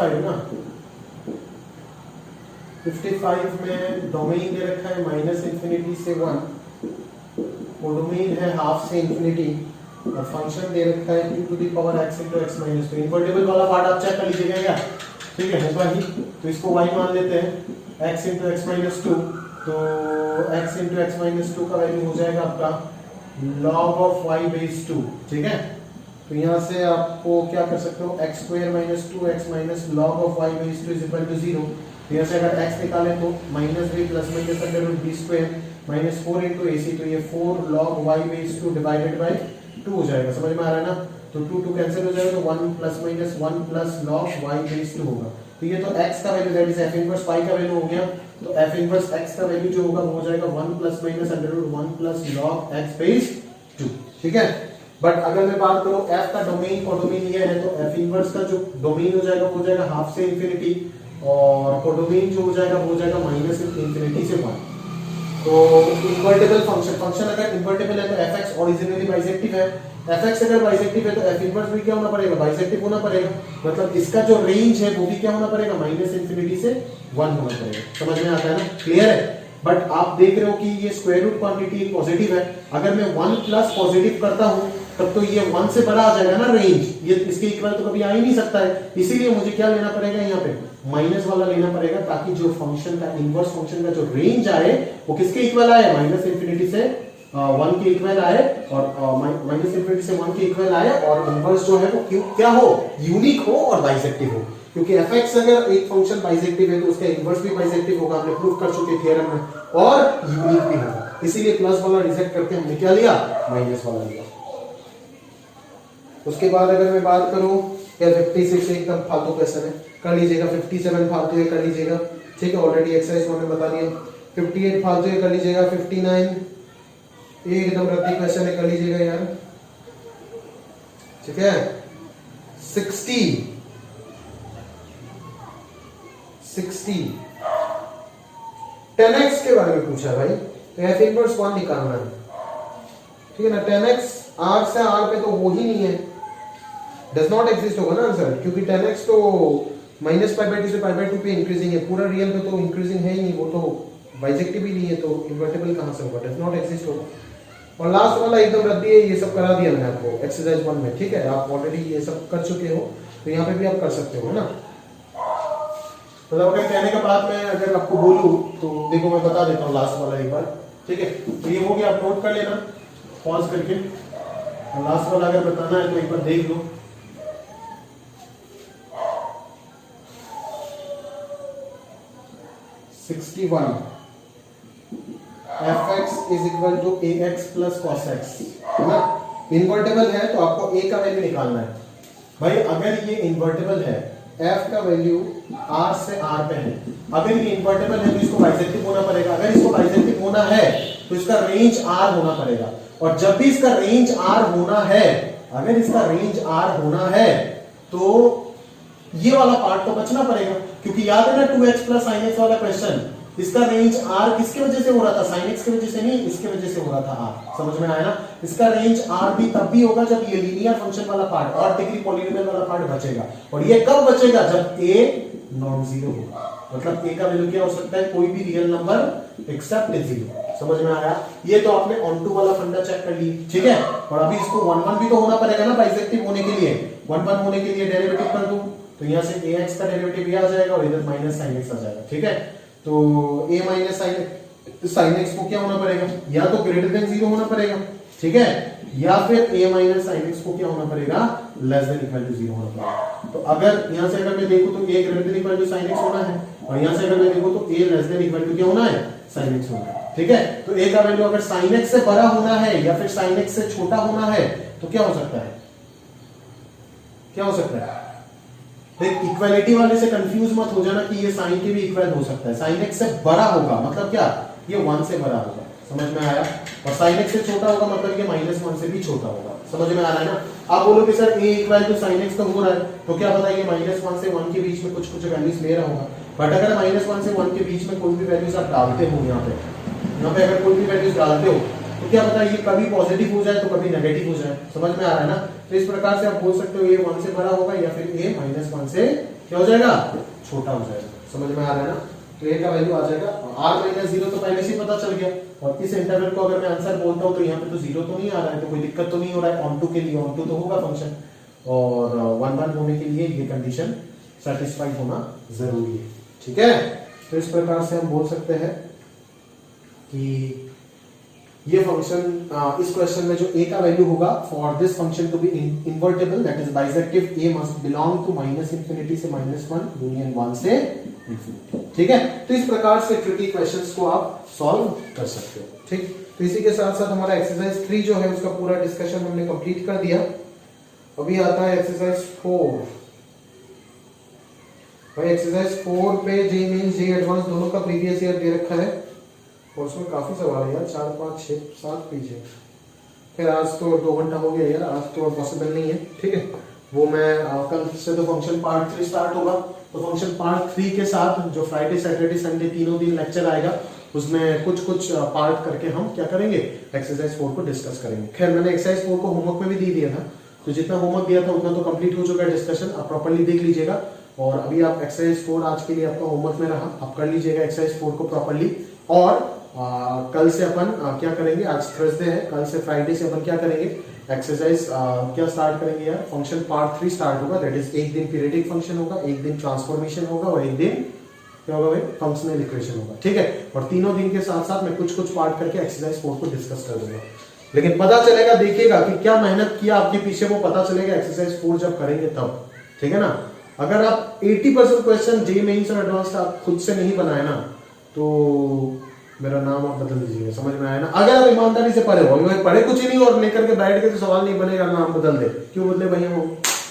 ना 55 में डोमेन दे रखा है माइनस इंफिनिटी से 1, वो डोमेन है हाफ से इंफिनिटी, और फंक्शन दे रखा है 2 to the power x into x minus 2। Invertible वाला पार्ट आप चेक कर लीजिएगा क्या, ठीक है, होगा ही। तो इसको y मान लेते हैं x into x माइनस 2, तो x into x माइनस 2 का वैल्यू हो जाएगा आपका log of y base 2, ठीक है। तो यहाँ से आपको क्या कर सकते हो, x square minus 2x minus log of y base 2 is equal to 0। तो यहाँ से अगर x निकालें तो minus b plus minus under root b square minus 4 into ac, तो ये 4 log y base 2 divided by 2 हो जाएगा, समझ में आ रहा है ना। तो 2 कैंसिल हो जाएगा, तो 1 plus minus 1 plus log y base 2 होगा। तो ये तो x का value that is f inverse pi का वैल्यू हो गया, तो f इनवर्स x का वैल्यू जो होगा वो हो जाएगा 1 plus minus under root 1 plus log x base 2, ठीक है। बट अगर मैं बात करूं f का डोमेन, कोडोमेन ये है, तो f इनवर्स का जो डोमेन हो जाएगा वो हो जाएगा हाफ से इंफिनिटी, और कोडोमेन जो हो जाएगा वो हो जाएगा माइनस इंफिनिटी से 1। तो इन्वर्टेबल फंक्शन अगर इन्वर्टेबल है तो fx ओरिजिनली बाइसेक्टिव है, fx अगर बाइसेक्टिव है तो f इनवर्स भी क्या होना पड़ेगा, बाइसेक्टिव होना पड़ेगा, मतलब इसका जो रेंज है वो भी क्या होना पड़ेगा, माइनस इंफिनिटी से 1 होना पड़ेगा। समझ में आता है ना, क्लियर है। बट आप देख रहे हो कि ये स्क्वायर रूट क्वांटिटी पॉजिटिव है, अगर मैं 1 प्लस पॉजिटिव करता हूं तब तो ये 1 से बड़ा आ जाएगा ना रेंज, ये इसके इक्वल तो कभी आ ही नहीं सकता है, इसीलिए मुझे क्या लेना पड़ेगा, यहाँ पे माइनस वाला लेना पड़ेगा, ताकि जो फंक्शन का इनवर्स फंक्शन का जो रेंज आए वो किसके इक्वल आए, माइनस इंफिनिटी से 1 के इक्वल आए, और माइनस इंफिनिटी से 1 के इक्वल आए, और इनवर्स जो है वो क्या हो, यूनिक हो और बाइसेक्टिव हो। क्योंकि fx अगर एक फंक्शन बाइसेक्टिव है तो उसका इनवर्स भी बाइसेक्टिव होगा, हमने प्रूव कर चुके थ्योरम में, और यूनिक भी होगा, इसीलिए प्लस वाला रिजेक्ट करके हमने क्या लिया, माइनस वाला लिया। उसके बाद अगर मैं बात करूं, या 56 एकदम फालतू क्वेश्चन है, कर लीजिएगा, 57 फालतू है, कर लीजिएगा, ठीक है, ऑलरेडी एक्सरसाइज मैंने बता दिया। 58 फालतू है, कर लीजिएगा। 59 ये एकदम रद्दी क्वेश्चन है, कर लीजिएगा यार, ठीक है। 60 10x के बारे में पूछा भाई, तो f इनवर्स 1 निकालना है, ठीक है ना। 10x r से r पे तो वो ही नहीं है, डज नॉट एग्जिस्ट होगा ना आंसर, क्योंकि 10x तो माइनस पाई बाई 2 से पाई बाई 2 पे इंक्रीजिंग है, पूरा रियल पे तो इंक्रीजिंग है ही नहीं, वो तो बाइसेक्टिव ही नहीं है, तो इन्वर्टेबल कहां से होगा, डज नॉट एग्जिस्ट होगा। और लास्ट वाला एकदम रद्दी है, ये सब करा दिया मैंने आपको एक्सरसाइज 1 में, ठीक है, आप ऑलरेडी ये सब कर चुके हो, तो यहाँ पे भी आप कर सकते हो, है ना। मतलब अगर कहने का बात मैं अगर आपको बोलूं तो देखो मैं बता देता हूँ लास्ट वाला एक बार, ठीक है। तो ये हो गया, आप नोट कर लेना पॉज करके, और लास्ट वाला अगर बताना है तो एक बार देख लो। fx is equal to ax plus cos x, है ना। इन्वर्टेबल है तो आपको a का वैल्यू निकालना है भाई। अगर ये इन्वर्टेबल है, f का वैल्यू r से r पे है, अगर ये इन्वर्टेबल है तो इसको बाइसेक्टिव होना पड़ेगा, अगर इसको बाइसेक्टिव होना है तो इसका रेंज r होना पड़ेगा, और जब भी इसका रेंज r होना है, अगर इसका रेंज r होना है तो ये वाला पार्ट तो बचना पड़ेगा, क्योंकि याद है ना 2x प्लस sin x वाला क्वेश्चन, इसका रेंज आर किसकी वजह से हो रहा था, साइन एक्स की वजह से नहीं, इसकी वजह से हो रहा था आर, समझ में आया ना। इसका रेंज आर भी तब भी होगा जब ये लीनियर फंक्शन वाला पार्ट और डिग्री पॉलिनोमियल वाला पार्ट बचेगा, और ये कब बचेगा, जब ए नॉन जीरो होगा। मतलब ए का वैल्यू क्या हो सकता है, कोई भी रियल नंबर एक्सेप्ट जीरो, समझ में आया। ये तो आपने ऑन टू वाला फंडा चेक कर ली, ठीक है। और अभी इसको 1 1 भी तो होना पड़ेगा ना बाइसेक्टिव होने के लिए, 1 1 होने के लिए डेरिवेटिव कर दूं तो यहां से ax का डेरिवेटिव ये आ जाएगा और इधर माइनस sin x आ जाएगा, ठीक है। तो a माइनस sin x को क्या होना पड़ेगा, या तो ग्रेटर देन 0 होना पड़ेगा, ठीक है, या फिर a माइनस sin x को क्या होना पड़ेगा, लेस देन इक्वल टू 0 होना पड़ेगा। तो अगर यहां से अगर मैं देखूं तो a greater than equal to sin x होना है, और यहां से अगर मैं देखूं तो a less than equal to क्या होना है, sin x होना है, ठीक है। तो a का वैल्यू अगर sin x से बड़ा होना है या फिर sin x से छोटा होना है तो क्या हो सकता है, क्या हो सकता है, इक्वालिटी वाले से कंफ्यूज मत हो जाना कि ये साइन के भी इक्वल हो सकता है। साइन एक्स से बड़ा होगा मतलब क्या, ये 1 से बड़ा होगा, समझ में आया। और साइन एक्स से छोटा होगा मतलब ये -1 से भी छोटा होगा, समझ में आ रहा है ना। आप बोलो कि sir a equal to sin x तो हो रहा है, तो क्या पता ये -1 से 1 के बीच में कुछ कुछ वैल्यूज ले रहा होगा। बट अगर -1 से 1 के बीच में कोई भी वैल्यूज आप डालते हो, यहाँ पे अगर कोई भी वैल्यूज डालते हो तो क्या पता ये कभी पॉजिटिव हो जाए तो कभी नेगेटिव हो जाए, समझ में आ रहा है ना। तो इस प्रकार से आप बोल सकते हो ये 1 से बड़ा होगा या फिर ये -1 से क्या हो जाएगा, छोटा हो जाएगा, समझ में आ रहा है ना। तो a का वैल्यू आ जाएगा, r -0 तो पहले से ही पता चल गया, और इस इंटरवल को अगर मैं आंसर बोलता हूं तो यहाँ पे तो 0 तो नहीं आ रहा है, तो कोई दिक्कत तो नहीं हो रहा है। ऑन टू के लिए ऑन टू तो होगा फंक्शन, और 1 1 होने के लिए ये कंडीशन सेटिस्फाइड होना जरूरी है, ठीक है। तो इस प्रकार से हम बोल सकते हैं कि ये फंक्शन इस क्वेश्चन में जो a का वैल्यू होगा for this function to be invertible that is bijective a must belong to -∞ से -1 यूनियन 1 से ∞, ठीक है। तो इस प्रकार से ट्रिकी क्वेश्चंस को आप सॉल्व कर सकते हो, ठीक। तो इसी के साथ साथ हमारा एक्सरसाइज 3 जो है उसका पूरा डिस्कशन हमने कंप्लीट कर दिया। अभी आता है एक्सरसाइज 4। भाई एक्सरसाइज 4 पे जे मेंस जे एडवांस दोनों का प्रीवियस ईयर दे रखा है, और उसमें काफी सवाल है यार, 4 5 6 7 पेज है। फिर आज तो 2 घंटा हो गया यार, आज तो पॉसिबल नहीं है, ठीक है। वो मैं कल से तो फंक्शन पार्ट 3 स्टार्ट होगा, तो फंक्शन पार्ट 3 के साथ जो फ्राइडे सैटरडे संडे तीनों दिन लेक्चर आएगा उसमें कुछ कुछ पार्ट करके हम क्या करेंगे, एक्सरसाइज 4 को डिस्कस करेंगे। खैर मैंने एक्सरसाइज 4 को होमवर्क में भी दे दिया था, तो जितना होमवर्क दिया था उतना तो कंप्लीट हो चुका है डिस्कशन, आप प्रॉपर्ली देख लीजिएगा। और अभी आप एक्सरसाइज 4 आज के लिए आपका होमवर्क में रहा, आप कर लीजिएगा एक्सरसाइज 4 को प्रॉपर्ली। और कल से अपन क्या करेंगे, आज थर्सडे है, कल से फ्राइडे से अपन क्या करेंगे, एक्सरसाइज क्या स्टार्ट करेंगे यार, फंक्शन पार्ट 3 स्टार्ट होगा। दैट इज एक दिन पीरियडिक फंक्शन होगा, एक दिन ट्रांसफॉर्मेशन होगा, और एक दिन क्या होगा भाई, फंक्शनल इक्वेशन होगा, ठीक है। और तीनों दिन के साथ साथ मैं कुछ कुछ पार्ट करके एक्सरसाइज 4 को डिस्कस कर दूंगा। लेकिन पता चलेगा, देखिएगा कि क्या मेहनत किया आपके पीछे, वो पता चलेगा एक्सरसाइज 4 जब करेंगे तब, ठीक है ना। अगर आप 80% क्वेश्चन जे मेंस और एडवांस आप खुद से नहीं बनाए ना, तो मेरा नाम आप बदल दीजिएगा, समझ में आया ना। अगर आप ईमानदारी से पढ़े हो, पढ़े कुछ ही नहीं और लेकर के बैठ के तो सवाल नहीं बनेगा, नाम बदल दे, क्यों बदले भैया, वो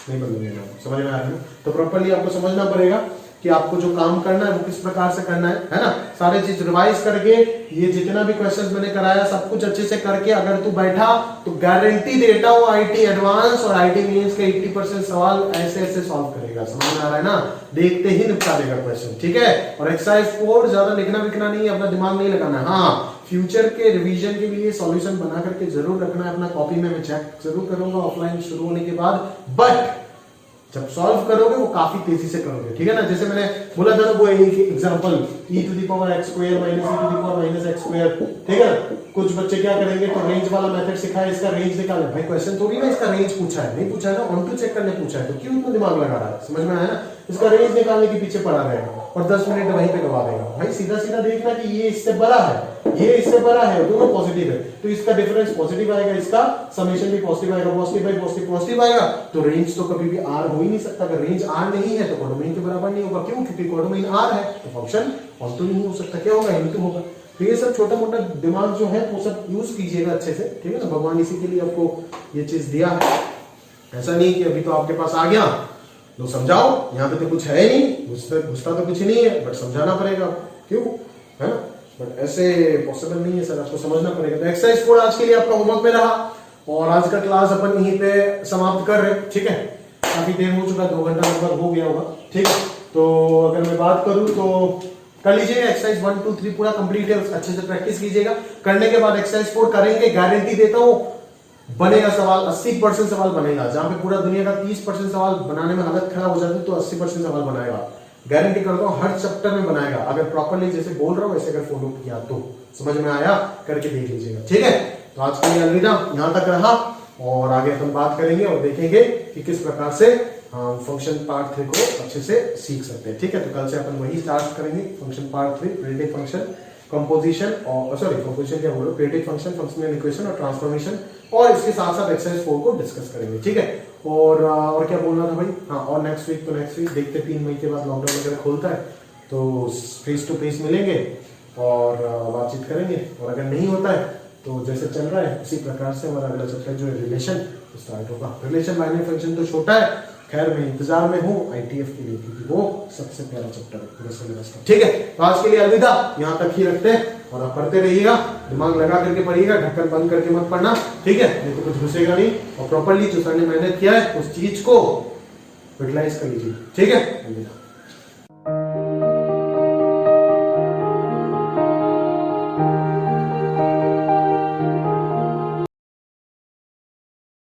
नहीं बदलेंगे नाम, समझ में आ रहा है ना। तो प्रॉपर्ली आपको समझना पड़ेगा कि आपको जो काम करना है वो किस प्रकार से करना है ना। सारे चीज रिवाइज करके, ये जितना भी क्वेश्चंस मैंने कराया सब कुछ अच्छे से करके अगर तू बैठा तो गारंटी देता हूं आईटी एडवांस और आईटी मेंस के 80% सवाल ऐसे ऐसे सॉल्व करेगा, समझ में आ रहा है ना। देखते ही निपटा देगा क्वेश्चन, ठीक है। और एक्सरसाइज 4 ज्यादा लिखना विखना नहीं है, अपना दिमाग नहीं लगाना है। हाँ, फ्यूचर के रिवीजन के लिए सॉल्यूशन बना करके जरूर रखना है अपना कॉपी में, मैं चेक जरूर करूंगा ऑफलाइन शुरू होने के बाद। बट जब सॉल्व करोगे वो काफी तेजी से करोगे, ठीक है ना। जैसे मैंने बोला था ना वो एक एग्जांपल e⁻x² - e⁻x², ठीक है। कुछ बच्चे क्या करेंगे, तो रेंज वाला मेथड सिखाया, इसका रेंज निकाले। भाई क्वेश्चन थोड़ी ना इसका रेंज पूछा है, नहीं पूछा है ना, ऑन टू चेक करने पूछा है, तो क्यों इतना दिमाग लगा रहा है, समझ में आया ना। इसका रेंज निकालने के पीछे पड़ा रहेगा और 10 मिनट वहीं पे गवा देगा। भाई सीधा सीधा देखना कि ये इससे बड़ा है, ये इससे बड़ा है, दोनों पॉजिटिव है, तो इसका डिफरेंस पॉजिटिव आएगा, इसका समेशन भी पॉजिटिव आएगा, पॉजिटिव बाई पॉजिटिव पॉजिटिव आएगा, तो रेंज तो कभी भी आर हो ही नहीं सकता। अगर रेंज आर नहीं है तो कोडोमेन के बराबर नहीं होगा, क्यों, क्योंकि कोडोमेन आर है, तो फंक्शन ऑन टू नहीं हो सकता, क्या होगा, इनटू होगा। तो ये सब छोटा मोटा दिमाग जो है वो सब यूज कीजिएगा अच्छे से, ठीक है ना। भगवान इसी के लिए आपको ये चीज दिया है, ऐसा नहीं कि अभी तो आपके पास आ गया तो समझाओ, यहाँ पे तो कुछ है नहीं, घुसता तो कुछ नहीं है, बट समझाना पड़ेगा, क्यों, है ना। बट ऐसे पॉसिबल नहीं है सर, आपको समझना पड़ेगा। तो एक्सरसाइज 4 आज के लिए आपका होमवर्क में रहा, और आज का क्लास अपन यहीं पे समाप्त कर रहे, ठीक है। काफी देर हो चुका है, 2 घंटा लगभग हो गया होगा, ठीक है। तो अगर मैं बात करूं तो कर लीजिएगा। एक्सरसाइज 1 2 3 पूरा कंप्लीट है, अच्छे से प्रैक्टिस कीजिएगा। करने के बाद एक्सरसाइज 4 करेंगे, गारंटी देता हूं बनेगा सवाल, 80% सवाल बनेगा। जहां पे पूरा दुनिया का 30% सवाल बनाने में हालत खराब हो जाती है, तो 80% सवाल बनाएगा, गारंटी करता हूं। हर चैप्टर में बनाएगा, अगर प्रॉपरली जैसे बोल रहा हूं वैसे अगर फॉलो किया तो। समझ में आया? करके देख लीजिएगा, ठीक है। तो आज के लिए अलविदा, यहां तक रहा, और आगे अपन बात करेंगे और देखेंगे कि किस प्रकार से फंक्शन पार्ट 3 को अच्छे से सीख सकते हैं, ठीक है। तो कल से अपन वही स्टार्ट करेंगे, function part 3, predict function, composition, और सॉरी कंपोजिशन क्या बोलो, प्रिडिक्ट फंक्शन, फंक्शनल इक्वेशन और ट्रांसफॉर्मेशन, और इसके साथ साथ एक्सरसाइज 4 को डिस्कस करेंगे, ठीक है। और क्या बोलना था भाई, हाँ, और नेक्स्ट वीक देखते 3 मई के बाद लॉकडाउन वगैरह खोलता है तो फेस टू फेस मिलेंगे और बातचीत करेंगे, और अगर नहीं होता है तो जैसे चल रहा है उसी प्रकार से हमारा अगला चैप्टर जो है रिलेशन स्टार्ट होगा। रिलेशन बाइनरी फंक्शन तो छोटा है, खैर मैं इंतजार में हूँ आईटीएफ के लिए, क्योंकि वो सबसे प्यारा चैप्टर है पूरे सिलेबस का, ठीक है। तो आज के लिए अलविदा, यहाँ तक ही रखते हैं, और आप पढ़ते रहिएगा, दिमाग लगा करके पढ़िएगा, ढक्कन बंद करके मत पढ़ना, ठीक है, नहीं तो कुछ घुसेगा नहीं। और प्रॉपरली जो सर ने मेहनत किया है उस चीज को यूटिलाइज कर लीजिए, ठीक है। अलविदा।